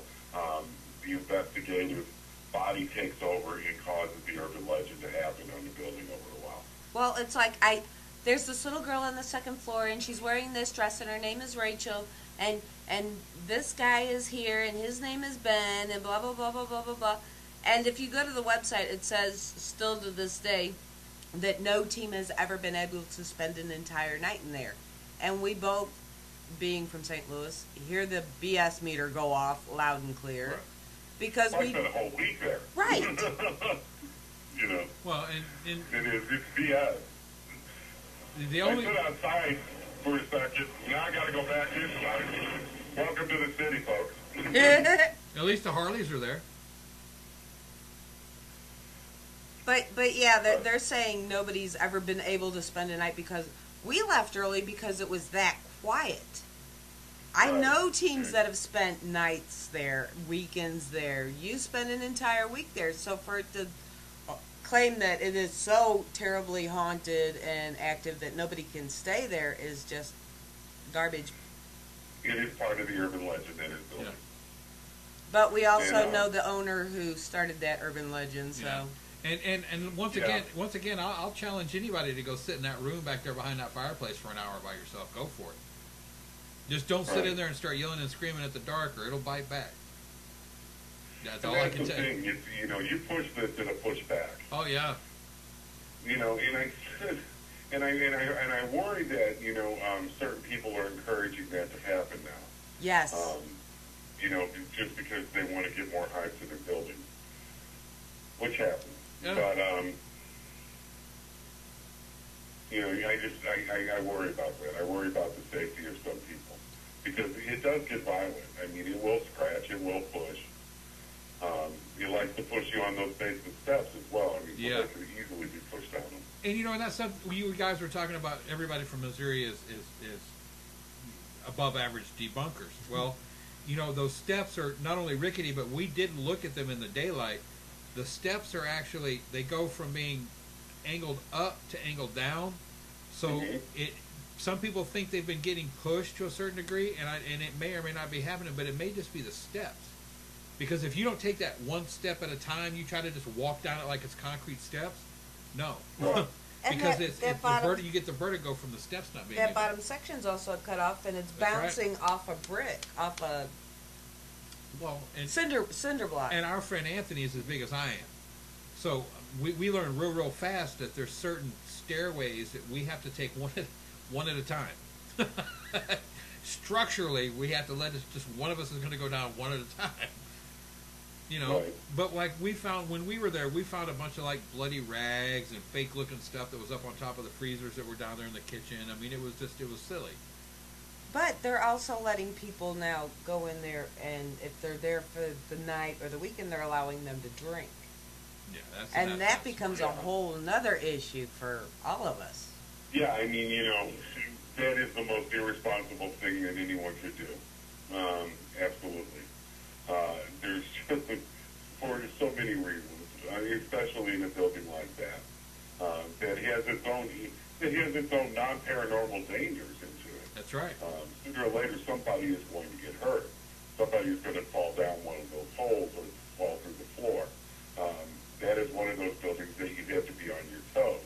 the investigative body takes over and causes the urban legend to happen on the building over a while.
Well, it's like there's this little girl on the second floor, and she's wearing this dress, and her name is Rachel, and this guy is here, and his name is Ben, and blah, blah, blah, blah, blah, blah, blah. And if you go to the website, it says, still to this day, that no team has ever been able to spend an entire night in there. And we both, being from St. Louis, hear the BS meter go off loud and clear.
Right.
Because
I spent a whole week there.
Right.
You know.
Well, and
it's BS.
the only
I stood outside for a second. Now I got to go back inside. Welcome to the city, folks.
at least the Harleys are there.
But yeah, they're saying nobody's ever been able to spend a night because we left early because it was that quiet. I know teams that have spent nights there, weekends there. You spend an entire week there. So for it to claim that it is so terribly haunted and active that nobody can stay there is just garbage.
It is part of the urban legend that is building.
Yeah.
But we also know the owner who started that urban legend, so...
Yeah. And once again, I'll challenge anybody to go sit in that room back there behind that fireplace for an hour by yourself. Go for it. Just don't sit in there and start yelling and screaming at the dark, or it'll bite back. That's all I can tell you.
You know, you push this, it'll push back.
Oh yeah.
You know, and I worry that certain people are encouraging that to happen now.
Yes.
You know, just because they want to get more hype to their building, which happens.
Yeah.
But you know, I worry about that. I worry about the safety of some people because it does get violent. I mean, it will scratch, it will push. It likes to push you on those basement steps as well. I mean, so that could easily be pushed down them.
And you know, and that's something you guys were talking about. Everybody from Missouri is above average debunkers. Well, you know, those steps are not only rickety, but we didn't look at them in the daylight. The steps are actually, they go from being angled up to angled down. So some people think they've been getting pushed to a certain degree, and it may or may not be happening, but it may just be the steps. Because if you don't take that one step at a time, you try to just walk down it like it's concrete steps. No, because you get the vertigo from the steps not being.
That bottom section's also cut off, and it's bouncing off a brick, off a cinder block.
And our friend Anthony is as big as I am, so we learned real fast that there's certain stairways that we have to take one at a time. Structurally, we have to let it. Just one of us is going to go down one at a time. You know, but like we found when we were there, we found a bunch of like bloody rags and fake looking stuff that was up on top of the freezers that were down there in the kitchen. I mean, it was silly.
But they're also letting people now go in there, and if they're there for the night or the weekend, they're allowing them to drink. Yeah, that becomes a whole another issue for all of us.
Yeah, I mean, you know, that is the most irresponsible thing that anyone could do. Absolutely. There's for so many reasons, especially in a building like that, that has its own non-paranormal dangers into it.
That's right.
Sooner or later, somebody is going to get hurt. Somebody is going to fall down one of those holes or fall through the floor. That is one of those buildings that you have to be on your toes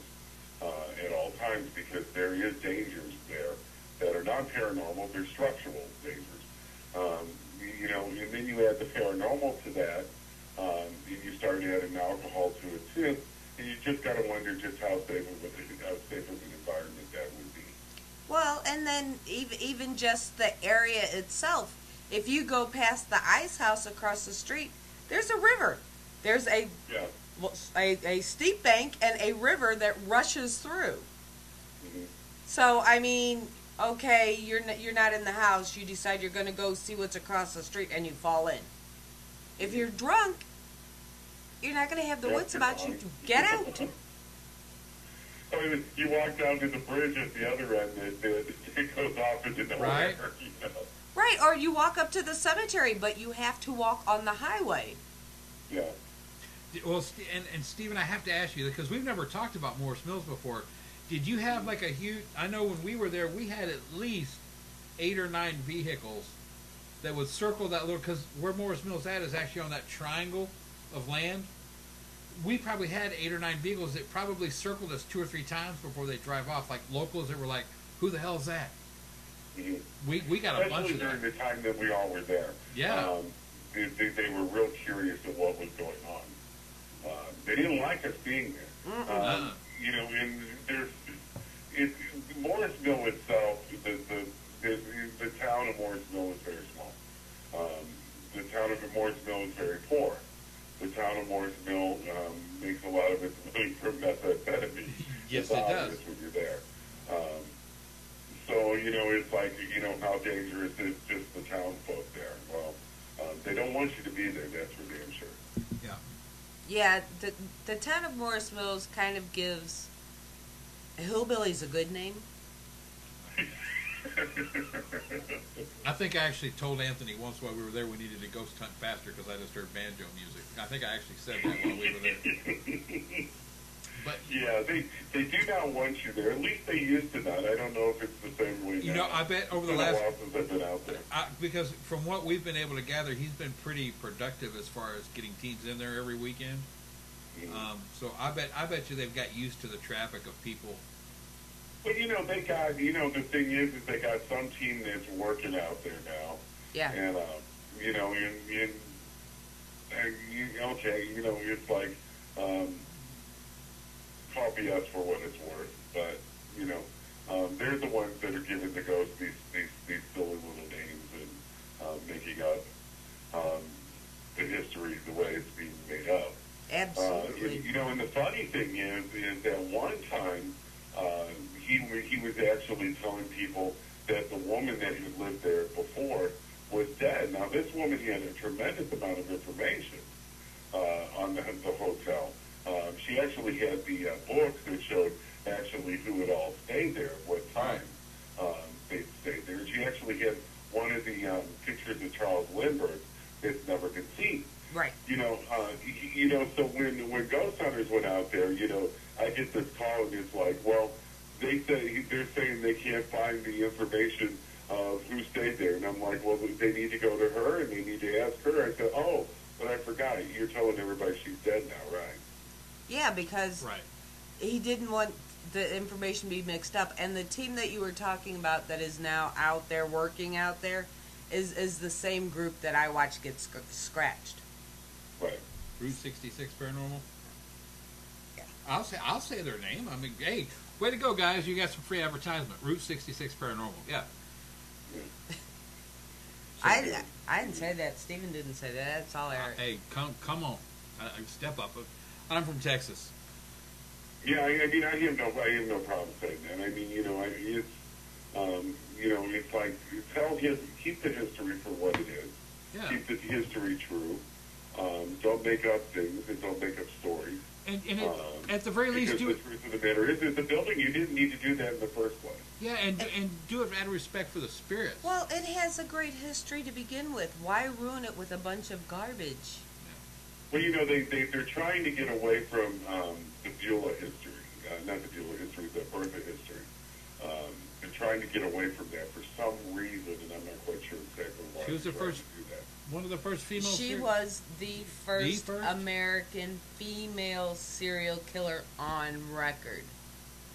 at all times, because there is dangers there that are not paranormal; they're structural dangers. You know, and then you add the paranormal to that, and you start adding alcohol to it too, and you just got to wonder just how safe of an environment that would be.
Well, and then even just the area itself. If you go past the ice house across the street, there's a river. There's a steep bank and a river that rushes through. So, I mean, okay, you're not in the house. You decide you're going to go see what's across the street, and you fall in. If you're drunk, you're not going to have the wits about you to get out.
I mean, you walk down to the bridge at the other end, it goes off into nowhere.
Right.
You know?
Right, or you walk up to the cemetery, but you have to walk on the highway.
Yeah.
Well, and Stephen, I have to ask you, because we've never talked about Morris Mills before. Did you have like a huge... I know when we were there, we had at least 8 or 9 vehicles that would circle that little... Because where Morris Mills at is actually on that triangle of land. We probably had 8 or 9 vehicles that probably circled us 2 or 3 times before they drive off. Like locals that were like, who the hell is that? We got a bunch of that.
Especially during the time that we all were there.
Yeah.
They were real curious of what was going on. They didn't like us being there. You know, and Morris Mill itself, the town of Morris Mill is very small. The town of Morris Mill is very poor. The town of Morris Mill makes a lot of its money from methamphetamine.
Yes, it does.
When you're there. So, you know, it's like, you know, how dangerous is just the town folk there. Well, they don't want you to be there, that's for damn sure.
Yeah.
Yeah, the town of Morris Mills kind of gives hillbillies a good name.
I think I actually told Anthony once while we were there we needed to ghost hunt faster because I just heard banjo music. I think I actually said that while we were there. But
yeah, they do not want you there. At least they used to not. I don't know if it's the same way now.
You know, I bet over the
It's been a
last...
while since I've been out there.
Because from what we've been able to gather, he's been pretty productive as far as getting teams in there every weekend. So I bet you they've got used to the traffic of people.
But, you know, they got, you know, the thing is they got some team that's working out there now.
Yeah.
And, you know, okay, you know, it's like, call BS for what it's worth. But, you know, they're the ones that are giving the ghosts these silly little names and making up the history the way it's being made up.
Absolutely.
You know, and the funny thing is that one time he was actually telling people that the woman that had lived there before was dead. Now, this woman had a tremendous amount of information on the hotel. She actually had the books that showed actually who had all stayed there, at what time they stayed there. And she actually had one of the pictures of Charles Lindbergh that's never been seen.
Right.
So when ghost hunters went out there, I get this call and it's like, well, they're saying they can't find the information of who stayed there, and I'm like, well, they need to go to her and they need to ask her. I said, oh, but I forgot. You're telling everybody she's dead now, right?
Yeah, because he didn't want the information to be mixed up, and the team that you were talking about that is now out there working out there is the same group that I watched get scratched.
Right.
Route 66 Paranormal.
Yeah.
I'll say their name. I mean, hey, way to go, guys! You got some free advertisement. Route 66 Paranormal. Yeah.
I didn't say that. Steven didn't say that. That's all Eric.
Hey, come on, step up. I'm from Texas.
Yeah, I mean, I have no problem saying that. I mean, it's like keep the history for what it is.
Yeah.
Keep the history true. Don't make up things and don't make up stories.
And at the very least, do
the truth of the matter is, the building, you didn't need to do that in the first place.
Yeah, and do it out of respect for the spirits.
Well, it has a great history to begin with. Why ruin it with a bunch of garbage?
Well, they're trying to get away from the Beulah history, not the Beulah history, the Bertha history. They're trying to get away from that for some reason, and I'm not quite sure exactly why.
She was the first, one of the first female.
She was the first American female serial killer on record.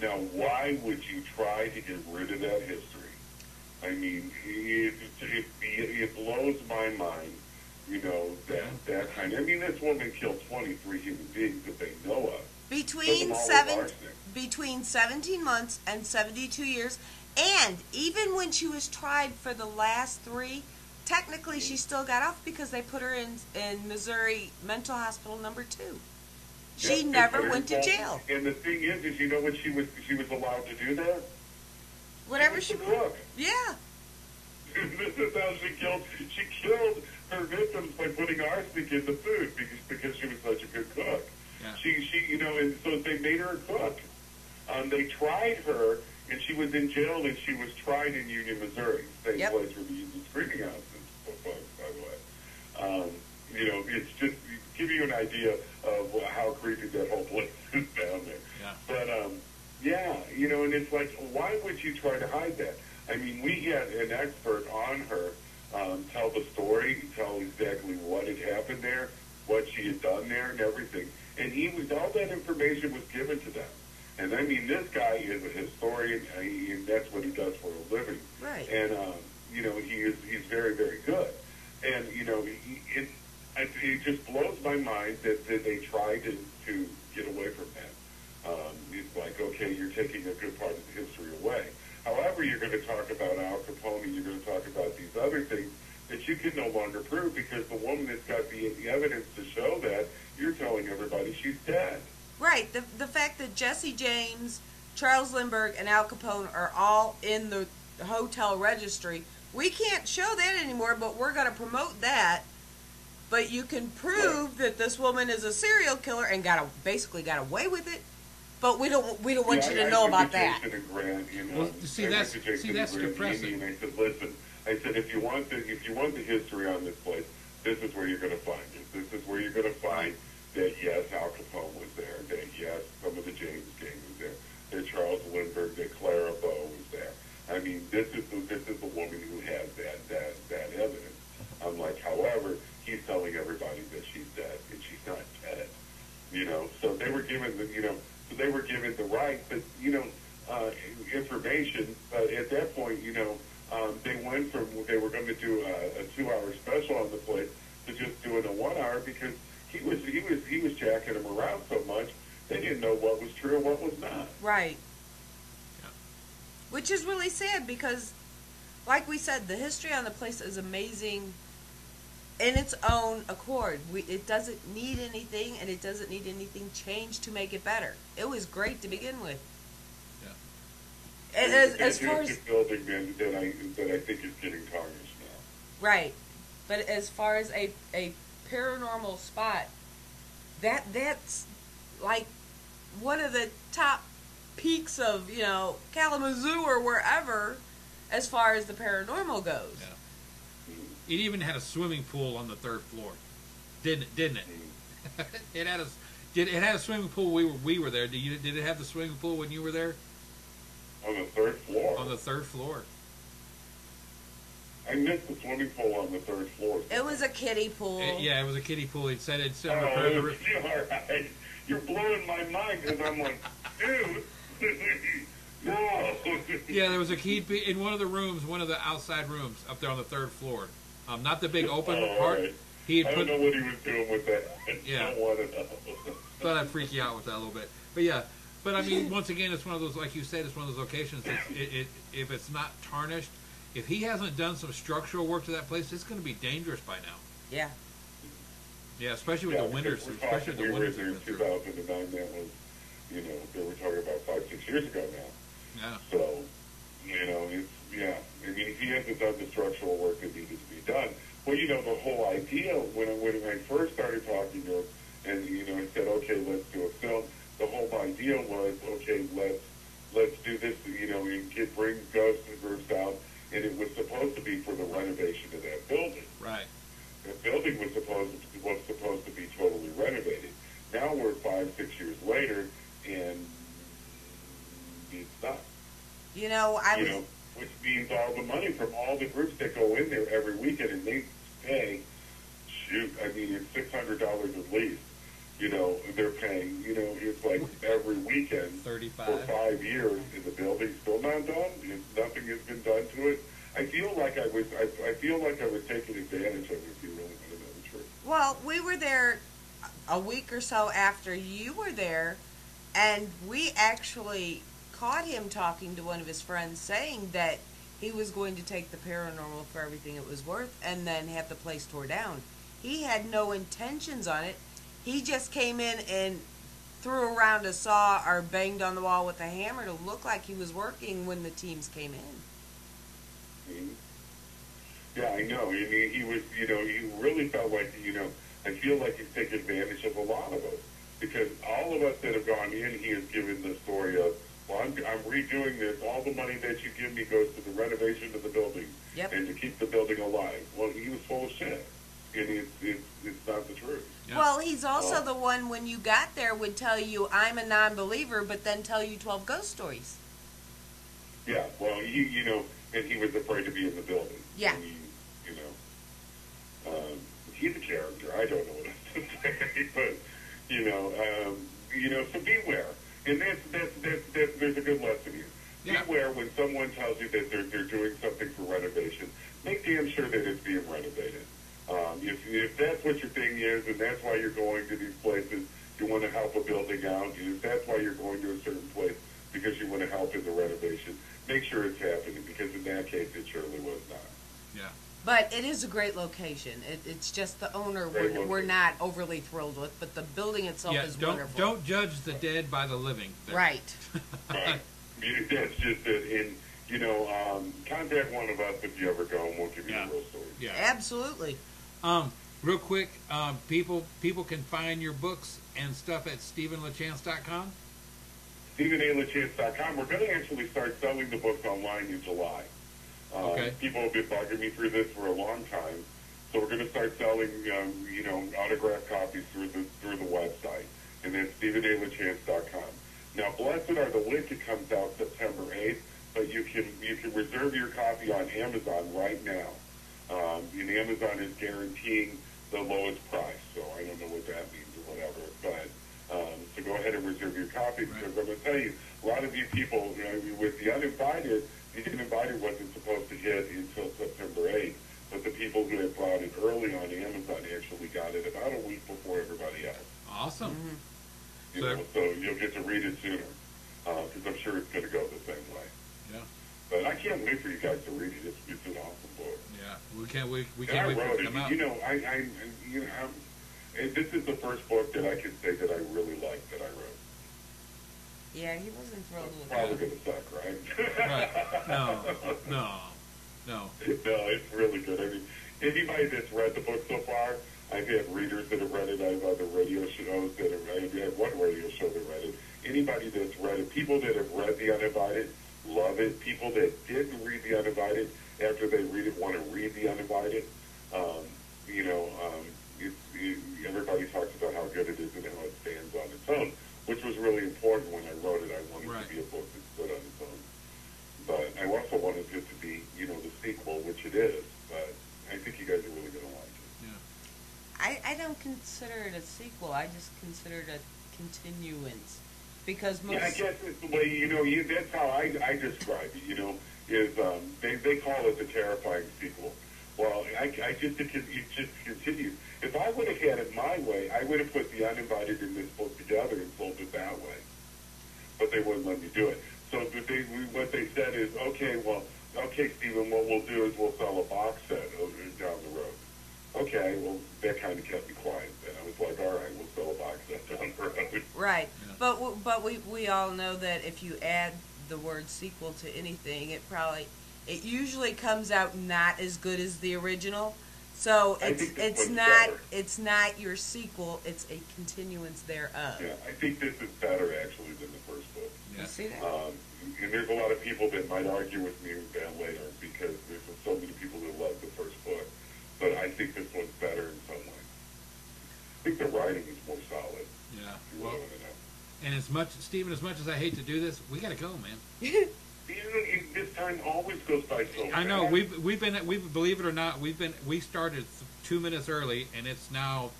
Now, why would you try to get rid of that history? I mean, it blows my mind. That kind of... I mean, this woman killed 23 human beings that they know of.
Between 17 months and 72 years. And even when she was tried for the last 3, technically she still got off because they put her in Missouri Mental Hospital number 2. She never went to jail.
And the thing is you know what she was allowed to do that?
Whatever she
cook.
Yeah.
This is how she killed her victims by putting arsenic in the food because she was such a good cook.
Yeah.
She and so they made her a cook. They tried her, and she was in jail, and she was tried in Union, Missouri, same place where they used the screaming houses, by the way. It's just to give you an idea of how creepy that whole place is down there.
Yeah.
But and it's like, why would you try to hide that? I mean, we had an expert on her tell the story, tell exactly what had happened there, what she had done there, and everything. And all that information was given to them. And I mean, this guy is a historian, and that's what he does for a living.
Right.
And he's very, very good. And it just blows my mind that they try to get away from that. It's like, okay, you're taking a good part of the history away. However, you're going to talk about Al Capone, you're going to talk about these other things that you can no longer prove because the woman that's got the evidence to show that, you're telling everybody she's dead.
Right. The fact that Jesse James, Charles Lindbergh, and Al Capone are all in the hotel registry, we can't show that anymore, but we're going to promote that. But you can prove that this woman is a serial killer and basically got away with it. But we don't want you to know about that.
Well, see, that's depressing.
And I said, listen, if you want the history on this place, this is where you're going to find it. This is where you're going to find that yes, Al Capone was there. That yes, some of the James gang was there. That Charles Lindbergh, that Clara Bow was there. I mean, this is the woman who has that evidence. I'm like, however, he's telling everybody that she's dead and she's not dead. So they were given they were given the right, but information. But at that point, they went from they were going to do a 2-hour special on the place to just doing a 1 hour because he was jacking them around so much they didn't know what was true and what was not.
Right. Yeah. Which is really sad because, like we said, the history on the place is amazing in its own accord. It doesn't need anything, and it doesn't need anything changed to make it better. It was great to begin with.
Yeah.
As far as
building that I think is getting tarnished now.
Right. But as far as a paranormal spot, that's like one of the top peaks of, Kalamazoo or wherever as far as the paranormal goes.
Yeah. It even had a swimming pool on the 3rd floor. Didn't it? It had a swimming pool we were there. Did it have the swimming pool when you were there?
On the 3rd floor?
On the 3rd floor.
I missed the swimming pool on the 3rd floor.
It was a kiddie pool.
It was a kiddie pool. It said
all right. You're blowing my mind because I'm like, dude, no.
Yeah, there was a key in one of the rooms, one of the outside rooms up there on the 3rd floor. Not the big open part.
Right.
He had
I don't know what he was doing with that.
Yeah.
I don't want to know.
Thought I'd freak you out with that a little bit. But yeah. But I mean, once again, it's one of those, like you said, it's one of those locations. If it's not tarnished, if he hasn't done some structural work to that place, it's going to be dangerous by now.
Yeah.
Yeah, especially with the winters. Especially with the winters.
In 2009, that was, they were talking about 5-6 years ago now.
Yeah.
So, it's, I mean, he hasn't done the structural work that needed to be done. Well, the whole idea, when I first started talking to him, and, I said, okay, let's do a film, the whole idea was, okay, let's do this, and bring ghosts and groups out, and it was supposed to be for the renovation of that building.
Right.
The building was supposed to be totally renovated. Now we're 5-6 years later, and it's not. Which means all the money from all the groups that go in there every weekend, and they pay, it's $600 at least. They're paying, it's like every weekend
35
for 5 years, and the building's still not done. Nothing has been done to it. I feel like I was taking advantage of it, if you really want to know the truth.
Well, we were there a week or so after you were there, and we actually caught him talking to one of his friends saying that he was going to take the paranormal for everything it was worth and then have the place tore down. He had no intentions on it. He just came in and threw around a saw or banged on the wall with a hammer to look like he was working when the teams came in.
Mm-hmm. Yeah, I know. I mean, he was, he really felt like, I feel like he's taken advantage of a lot of us. Because all of us that have gone in, he has given the story of, well, I'm redoing this. All the money that you give me goes to the renovation of the building and to keep the building alive. Well, he was full of shit. And it's not the truth.
Yeah.
Well, he's also the one, when you got there, would tell you, I'm a non-believer, but then tell you 12 ghost stories.
Yeah, well, and he was afraid to be in the building.
Yeah.
And he's a character. I don't know what else to say, but, so beware. And there's a good lesson here.
Yeah.
Beware when someone tells you that they're doing something for renovation. Make damn sure that it's being renovated. If that's what your thing is, and that's why you're going to these places, you want to help a building out, if that's why you're going to a certain place because you want to help in the renovation, make sure it's happening, because in that case, it surely was not.
Yeah.
But it is a great location. It's just the owner we're not overly thrilled with, but the building itself is wonderful.
Don't judge the dead by the living.
Right.
Right. That's just it. And, contact one of us if you ever go, and we'll give you the real story.
Yeah.
Absolutely.
Real quick, people can find your books and stuff at StevenLaChance.com.
StevenLaChance.com. We're going to actually start selling the books online in July.
Okay.
People have been bugging me through this for a long time, so we're going to start selling, autographed copies through the website, and that's StevenLaChance.com. Now, blessed are the link. It comes out September 8th, but you can reserve your copy on Amazon right now. And Amazon is guaranteeing the lowest price, so I don't know what that means or whatever, but so go ahead and reserve your copy, because I'm going to tell you, a lot of you people, with the uninvited, the uninvited wasn't supposed to hit until September 8th, but the people who had bought it early on Amazon actually got it about a week before everybody else.
Awesome.
Mm-hmm. So you'll get to read it sooner, because I'm sure it's going to go the same way.
Yeah.
But I can't wait for you guys to read it. It's an awesome book.
Yeah, we can't wait for it to come out.
This is the first book that I can say that I really liked that I wrote.
Yeah, he wasn't thrilled with
Probably going to suck, right?
Right. No.
No, it's really good. I mean, anybody that's read the book so far, I've had readers that have read it. I've other radio shows that have read it. I had one radio show that read it. Anybody that's read it, people that have read The Uninvited love it. People that didn't read The Uninvited, after they read it, want to read The Uninvited. You know, everybody talks about how good it is and how it stands on its own, which was really important when I wrote it. I wanted it to be a book that stood on its own. But I also wanted it to be, you know, the sequel, which it is. But I think you guys are really going to like it.
Yeah.
I don't consider it a sequel. I just consider it a continuance. Because most...
Yeah, I guess it's the way, you know, that's how I describe it, you know, is they call it the terrifying sequel. Well, it just continues. If I would have had it my way, I would have put The Uninvited in this book together and sold it that way. But they wouldn't let me do it. So what they said is, okay, Stephen, what we'll do is we'll sell a box set down the road. Okay, well, that kind of kept me quiet then. I was like, all right, we'll sell a box set down the road.
Right. Yeah. But we all know that if you add the word sequel to anything, it usually comes out not as good as the original. So it's not your sequel, it's a continuance thereof.
Yeah, I think this is better actually than the first book.
Yeah. You see that?
And there's a lot of people that might argue with me later because there's so many people that love the first book. But I think this one's better in some way. I think the writing is more solid.
Yeah.
Well,
and Stephen, as much as I hate to do this, we got to go, man.
This time always goes by so fast.
I know. We've believe it or not, we started 2 minutes early, and it's now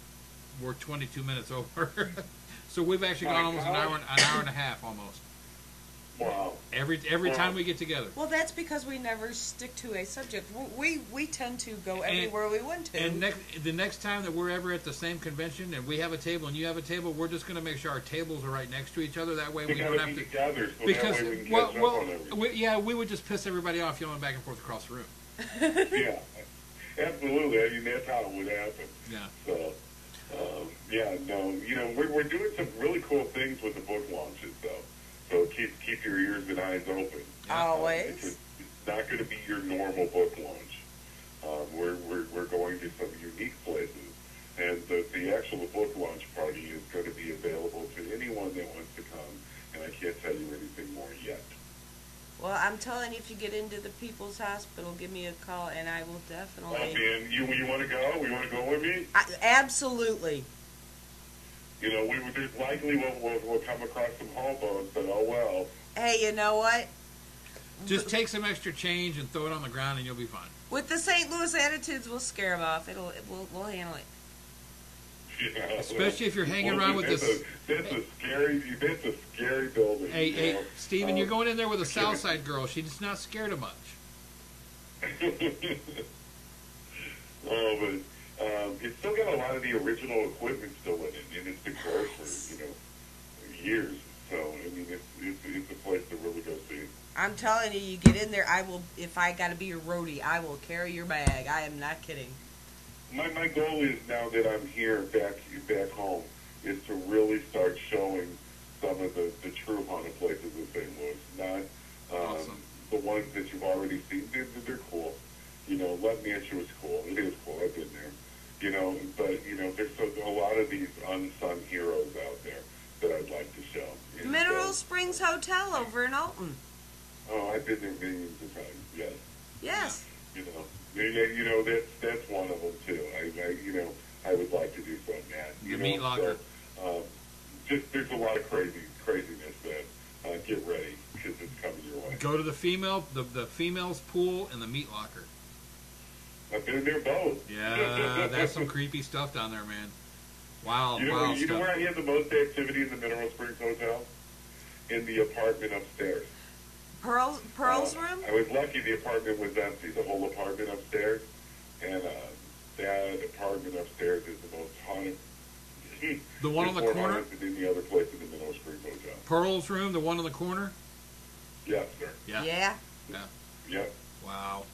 we're 22 minutes over. So we've actually gone almost an hour and a half almost.
Wow.
Every time we get together.
Well, that's because we never stick to a subject. We tend to go everywhere we want to.
And the next time that we're ever at the same convention and we have a table and you have a table, we're just going to make sure our tables are right next to each other. That way we don't have to.
Together, so
because
that way we can catch up on everything.
we would just piss everybody off yelling back and forth across the room.
Yeah, absolutely. I mean, that's how it would happen.
Yeah.
So, we're doing some really cool things with the book launches, though. So keep your ears and eyes open.
Always.
It's not going to be your normal book launch. We're going to some unique places, and the actual book launch party is going to be available to anyone that wants to come. And I can't tell you anything more yet.
Well, I'm telling you, if you get into the People's Hospital, give me a call, and I will definitely.
And you want to go? You want to go with me?
Absolutely.
You know, there's likely we'll come across some hobo's, but oh well.
Hey, you know what?
Just take some extra change and throw it on the ground, and you'll be fine.
With the St. Louis attitudes, we'll scare them off. We'll handle it.
Yeah,
especially if you're hanging around with this.
That's a scary building.
Hey, Stephen, you're going in there with a Southside girl. She's not scared of much.
Oh, but it's still got a lot of the original equipment still in it, and it's been closed for years. So I mean, it's a place to really go see.
I'm telling you, you get in there. I will. If I got to be your roadie, I will carry your bag. I am not kidding.
My goal is, now that I'm here back home, is to really start showing some of the true haunted places in St. Louis. Not
awesome.
The ones that you've already seen. They're cool. You know, Love Mansion was cool. It is cool. I've been there. You know, but you know, there's a lot of these unsung heroes out there that I'd like to show. And
Mineral Springs Hotel over in Alton.
Oh, I've been there millions of times. Yes.
Yes.
You know, that's one of them too. I would like to do something that.
The meat locker.
So, just there's a lot of craziness that get ready because it's coming your way.
Go to the females pool and the meat locker.
I've been there both.
Yeah, that's some creepy stuff down there, man. Wow,
you know where I had the most activity in the Mineral Springs Hotel? In the apartment upstairs.
Pearl's room?
I was lucky the apartment was empty, the whole apartment upstairs. And that apartment upstairs is the most haunted.
The one on the corner?
Than any other place in the Mineral Springs Hotel.
Pearl's room, the one on the corner?
Yes, sir.
Yeah.
Yep.
Wow.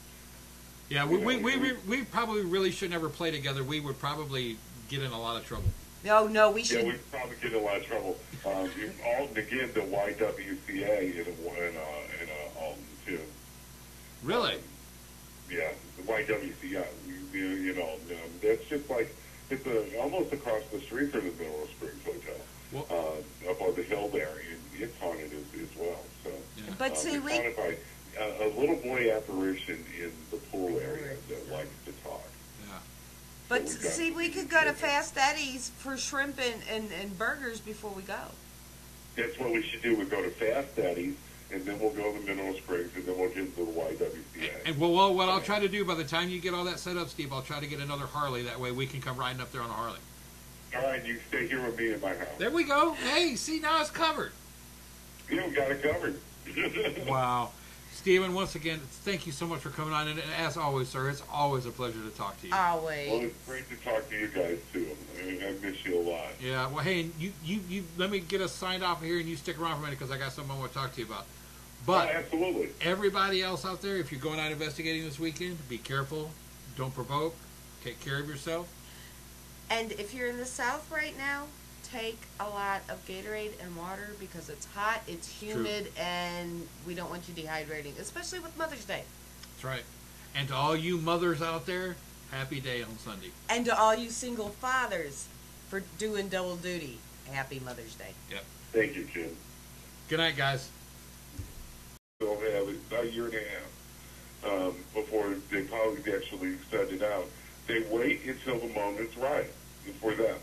Yeah, we probably really should never play together. We would probably get in a lot of trouble.
No, we should.
Yeah, we'd probably get in a lot of trouble. Alton, again, the YWCA in Alton, too.
Really?
Yeah, the YWCA. That's just like, it's almost across the street from the Mineral Springs Hotel, up on the hill there, and it's haunted as well. So,
Yeah.
But see,
it's haunted by a little boy apparition in the pool area that likes to talk.
Yeah.
but
So we've got-
see, we could go to Fast Eddie's for shrimp and burgers before we go.
That's what we should do. We go to Fast Eddie's, and then we'll go to Mineral Springs, and then we'll get to the YWCA.
And well, what I'll try to do by the time you get all that set up, Steve, I'll try to get another Harley. That way we can come riding up there on a Harley.
All right, you stay here with me in my house.
There we go. Hey, see, now it's covered.
Yeah, we got it covered.
Wow. Stephen, once again, thank you so much for coming on. And as always, sir, it's always a pleasure to talk to you.
Always.
Well, it's great to talk to you guys, too. I miss you a lot.
Yeah, well, hey, you let me get us signed off here, and you stick around for a minute because I got something I want to talk to you about. But
absolutely.
Everybody else out there, if you're going out investigating this weekend, be careful. Don't provoke. Take care of yourself.
And if you're in the South right now, take a lot of Gatorade and water because it's hot, it's humid, and we don't want you dehydrating, especially with Mother's Day.
That's right. And to all you mothers out there, happy day on Sunday.
And to all you single fathers for doing double duty, happy Mother's Day.
Yep.
Thank you, Jim.
Good night, guys.
They'll have about a year and a half before they probably actually send it out. They wait until the moment's right for them.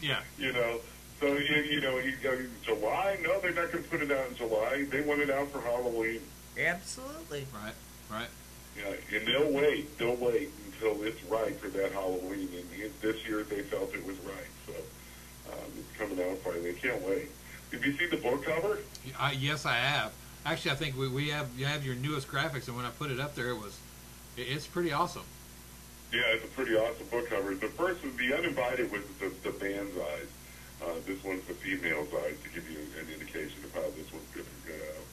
Yeah.
So you go July. No, they're not going to put it out in July. They want it out for Halloween.
Absolutely.
Right.
Yeah, and they'll wait until it's right for that Halloween. And this year they felt it was right, so it's coming out finally. They can't wait. Did you see the book cover?
Yes, I have. Actually, I think we have your newest graphics, and when I put it up there, it's pretty awesome.
Yeah, it's a pretty awesome book cover. The first one, The Uninvited, was the man's eyes. This one's the female's eyes to give you an indication of how this one's going to go out.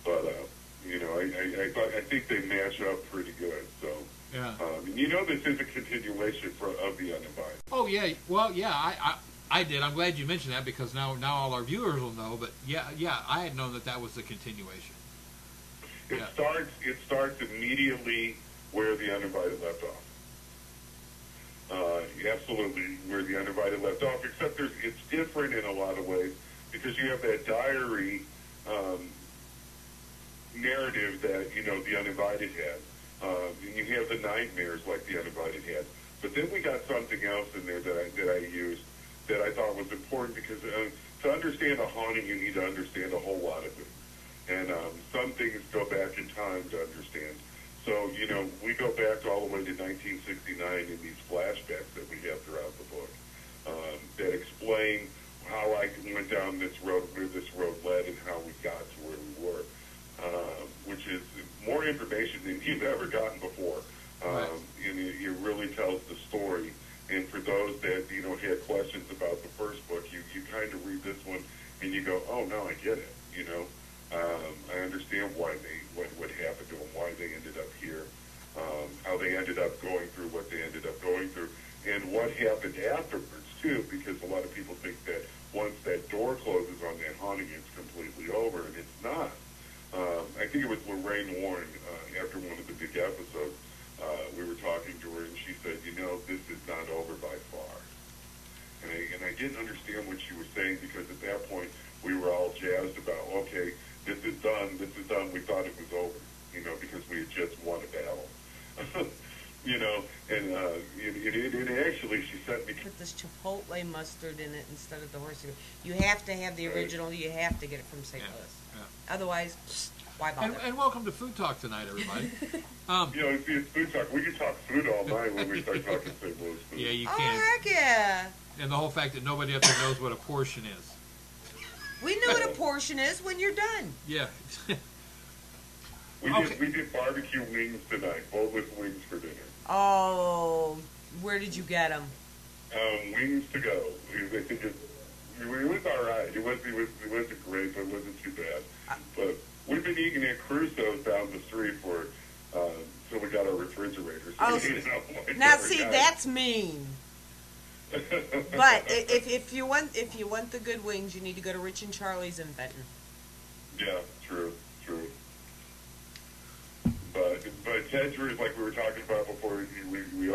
But I think they match up pretty good. So
yeah,
this is a continuation of The Uninvited.
Oh yeah, well yeah, I did. I'm glad you mentioned that because now all our viewers will know. But yeah, I had known that was the continuation.
It starts immediately where The Uninvited left off. Absolutely, where The Uninvited left off, except it's different in a lot of ways because you have that diary narrative that The Uninvited had, and you have the nightmares like The Uninvited had. But then we got something else in there that I used that I thought was important because to understand a haunting, you need to understand a whole lot of things, and some things go back in time to understand. So, we go back all the way to 1969 in these flashbacks that we have throughout the book that explain how I went down this road, where this road led, and how we got to where we were, which is more information than you've ever gotten before.
Right.
And it really tells the story. And for those that, had questions about the first book, you kind of read this one and you go, oh, no, I get it, I understand what happened to them, why they ended up here, how they ended up going through what they ended up going through, and what happened afterwards, too, because a lot of people think that once that door closes on that haunting, it's completely over, and it's not. I think it was Lorraine Warren, after one of the big episodes, we were talking to her, and she said, this is not over by far. And I didn't understand what she was saying because at that point, we were all jazzed about, okay, this is done, we thought it was over, because we had just won a battle. And actually she sent me...
Put this chipotle mustard in it instead of the horsey. You have to have the original, you have to get it from St. Louis.
Yeah.
Otherwise, why bother?
And welcome to Food Talk tonight, everybody.
It's food talk. We can talk food all night when we start talking St. Louis food.
Yeah, you
Oh,
can.
heck yeah.
And the whole fact that nobody up there knows what a portion is.
We know what a portion is when you're done.
Yeah.
We did barbecue wings tonight, boneless wings for dinner.
Oh, where did you get them?
Wings to go. I think it was all right. It wasn't great, but it wasn't too bad. But we've been eating at Crusoe's down the street till we got our refrigerators.
Oh, now see, that's mean. But if you want the good wings, you need to go to Rich and Charlie's in Benton.
Yeah, true. But Tedger, like we were talking about before we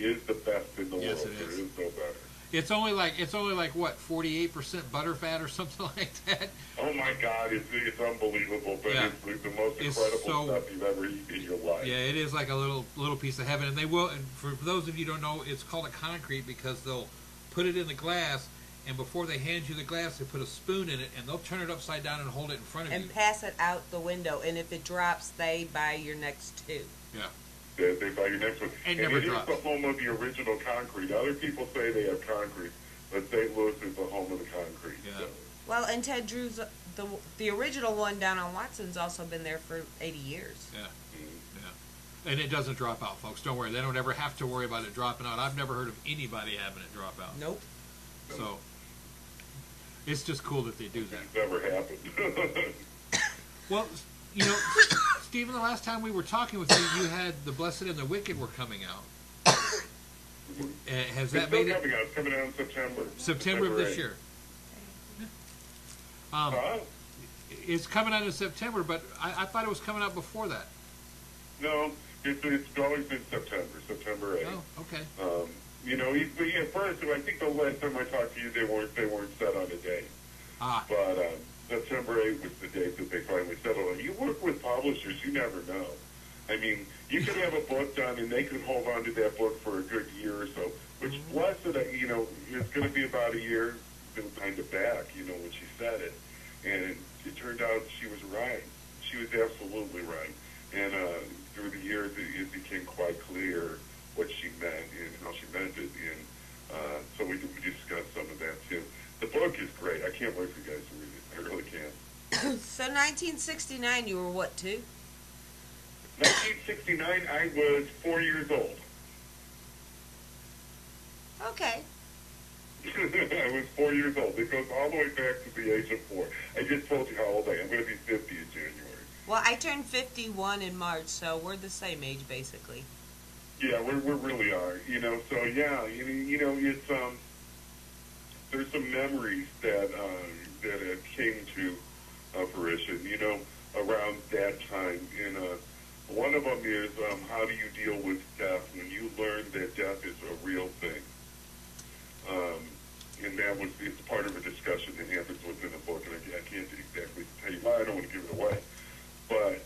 is the best in the
Yes,
world.
it
There
is.
is no better.
It's only like what, 48% butterfat or something like that.
Oh my God, it's unbelievable, but
Yeah.
it's the most
It's
incredible
so-
stuff you've ever eaten in your life.
Yeah, it is like a little piece of heaven, and they will. And for those of you who don't know, it's called a concrete because they'll put it in the glass, and before they hand you the glass, they put a spoon in it, and they'll turn it upside down and hold it in front of you.
And pass it out the window. And if it drops, they buy your next two.
Yeah.
They buy your next one.
And
And
never
it
drops.
is the home of the original concrete. Other people say they have concrete, but St. Louis is the home of the concrete.
Yeah.
So.
Well, and Ted Drew's the original one down on Watson's also been there for 80 years.
Yeah.
Mhm.
Yeah. And it doesn't drop out, folks. Don't worry. They don't ever have to worry about it dropping out. I've never heard of anybody having it drop out.
Nope.
So it's just cool that they do that.
It's never happened.
Well, you know, Stephen, the last time we were talking with you, you had The Blessed and the Wicked were coming out. Has that
It's
made
still
it
coming out. It's coming out in September.
September of this
8th.
year?
Huh?
It's coming out in September, but I thought it was coming out before that.
No, it's always been September 8th.
Oh, okay.
You know, at first, I think the last time I talked to you, they weren't set on a date.
Ah,
But September 8th was the date that they finally settled on. You work with publishers, you never know. I mean, you could have a book done, and they could hold on to that book for a good year or so. Which, blessed, you know, it's going to be about a year behind the back, you know, when she said it. And it turned out she was right. She was absolutely right. And through the years, it became quite clear what she meant and how she meant it. And so we discussed some of that, too. The book is great. I can't wait for you guys to read it. I really can.
So 1969, you were what, 2?
1969, I was 4 years old.
Okay.
I was 4 years old. It goes all the way back to the age of 4. I just told you how old I am. I'm going to be 50 in January.
Well, I turned 51 in March, so we're the same age, basically.
Yeah, we really are. You know, so yeah, you know, it's there's some memories that came to fruition. You know, around that time, and one of them is how do you deal with death when you learn that death is a real thing. And it's part of a discussion that happens within the book, and I can't exactly tell you why. I don't want to give it away. But,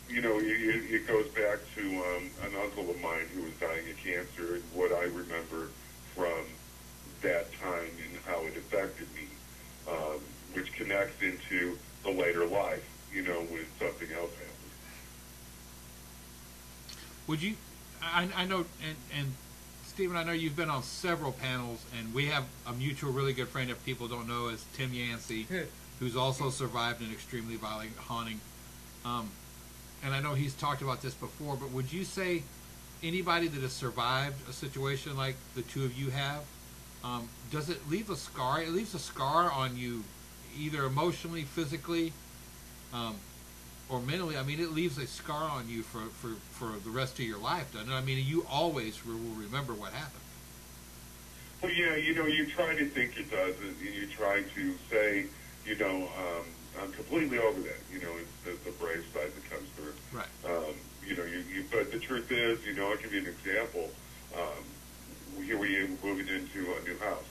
you know, it goes back to an uncle of mine who was dying of cancer and what I remember from that time and how it affected me, which connects into the later life, you know, when something else happens.
would you? I know, and Stephen, I know you've been on several panels, and we have a mutual, really good friend, if people don't know, is Tim Yancey, who's also survived an extremely violent haunting. And I know he's talked about this before, but would you say anybody that has survived a situation like the two of you have, does it leave a scar? It leaves a scar on you, either emotionally, physically, or mentally. I mean, it leaves a scar on you for the rest of your life, doesn't it? I mean, you always will remember what happened.
Well, yeah, you know, you try to think it does, and you try to say, you know, I'm completely over that. You know, it's the brave side that comes through.
Right.
You know, but the truth is, you know, I'll give you an example. Here we are moving into a new house.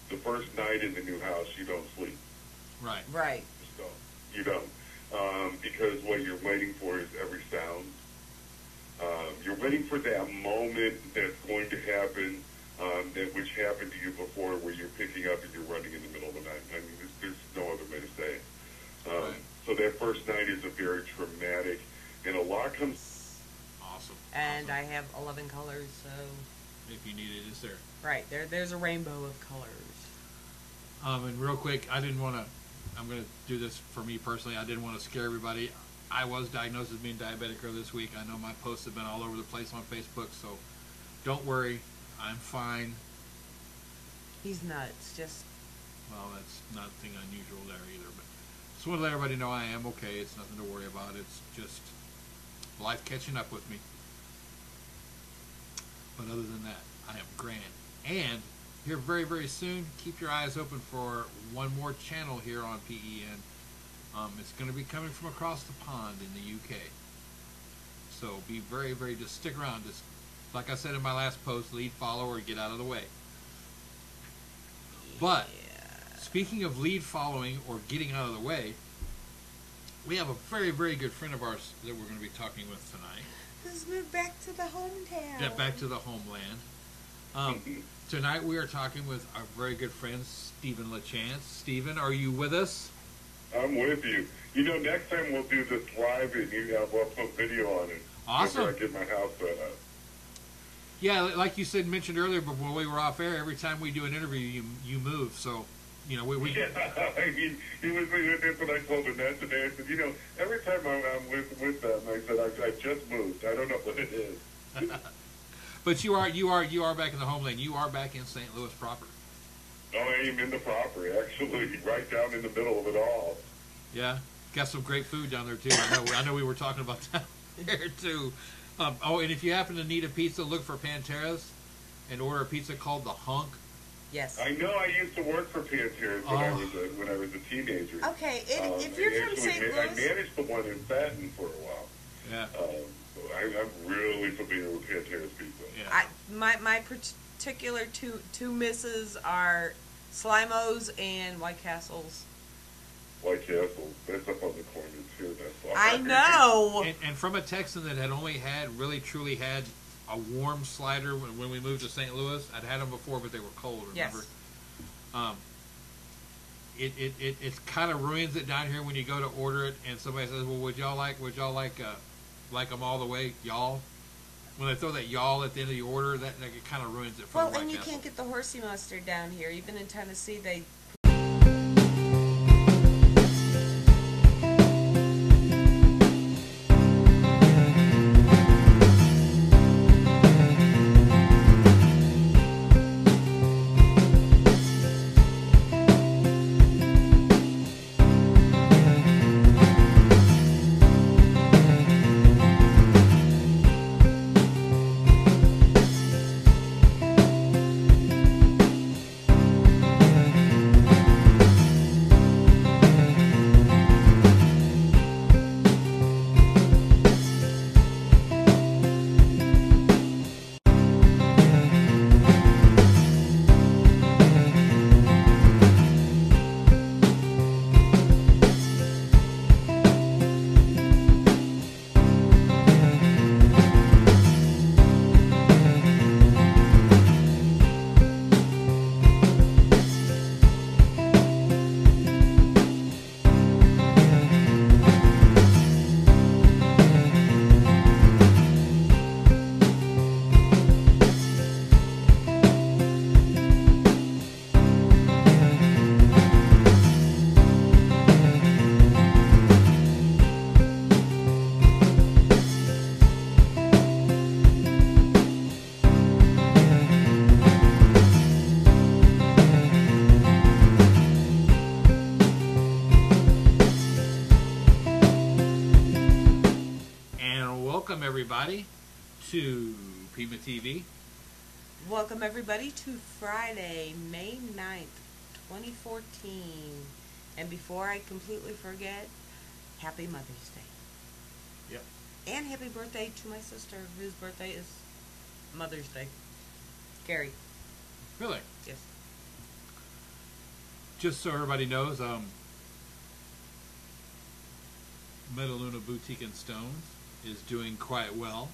The first night in the new house, you don't sleep.
Right.
Right.
So you don't. Because what you're waiting for is every sound. You're waiting for that moment that's going to happen, which happened to you before, where you're picking up and you're running in the middle of the night. I mean, there's no other way to say it.
Right.
So that first night is a very traumatic, and a lot comes.
Awesome.
And
awesome.
I have 11 colors, so
If you need it, it's there.
right there's a rainbow of colors.
And real quick, I'm going to do this for me personally. I didn't want to scare everybody. I was diagnosed as being diabetic earlier this week. I know my posts have been all over the place on Facebook, so don't worry. I'm fine.
He's nuts. Just
Well, that's nothing unusual there either, but just want to let everybody know I am okay. It's nothing to worry about. It's just life catching up with me. But other than that, I am grand. And here very, very soon, keep your eyes open for one more channel here on PEN. It's going to be coming from across the pond in the UK. So be very, very, just stick around. Just like I said in my last post, lead, follow, or get out of the way. But speaking of lead following or getting out of the way, we have a very, very good friend of ours that we're going to be talking with tonight.
Who's moved back to the hometown.
Yeah, back to the homeland. Tonight we are talking with our very good friend, Steven LaChance. Steven, are you with us?
I'm with you. You know, next time we'll do this live and we'll put video on it.
Awesome.
After I get my house set up.
Yeah, like you mentioned earlier, but when we were off air, every time we do an interview, you move. So, you know, we
Yeah, I mean, that's what I told Annette today. I said, you know, every time I'm with them, I said, I just moved. I don't know what it is.
But you are back in the homeland. You are back in St. Louis proper.
Oh, I am in the property, actually, right down in the middle of it all.
Yeah, got some great food down there too. I know we were talking about that there too. And if you happen to need a pizza, look for Pantera's and order a pizza called the Hunk.
Yes.
I know. I used to work for Pantera's when I was a teenager.
Okay, if you're from St. Louis,
I managed the one in Baton for a while.
Yeah.
So I'm really familiar with Pantera's pizza.
Yeah.
My particular two misses are Slimo's and White Castle's.
White Castle, that's up on the corner too. That's
I know.
And from a Texan that had only really truly had a warm slider when we moved to St. Louis. I'd had them before, but they were cold. Remember?
Yes.
It kind of ruins it down here when you go to order it, and somebody says, "Well, would y'all like them all the way, y'all?" When they throw that y'all at the end of the order, that it kind of ruins it for the White
and you
Castle.
can't get the horsey mustard down here. Even in Tennessee, they.
Everybody to PEMA TV.
Welcome everybody to Friday, May 9th, 2014. And before I completely forget, happy Mother's Day.
Yep.
And happy birthday to my sister, whose birthday is Mother's Day. Gary.
Really?
Yes.
Just so everybody knows, Metaluna Boutique and Stones is doing quite well.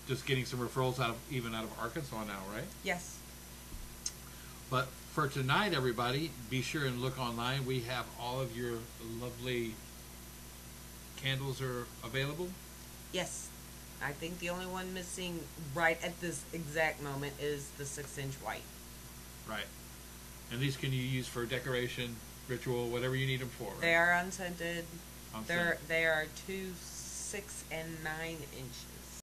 Just getting some referrals out of Arkansas now, right?
Yes.
But for tonight, everybody, be sure and look online. We have all of your lovely candles are available.
Yes. I think the only one missing right at this exact moment is the 6-inch white.
Right. And these can you use for decoration, ritual, whatever you need them for. Right?
They are unscented.
Unscented.
They are 2, 6, and 9 inches.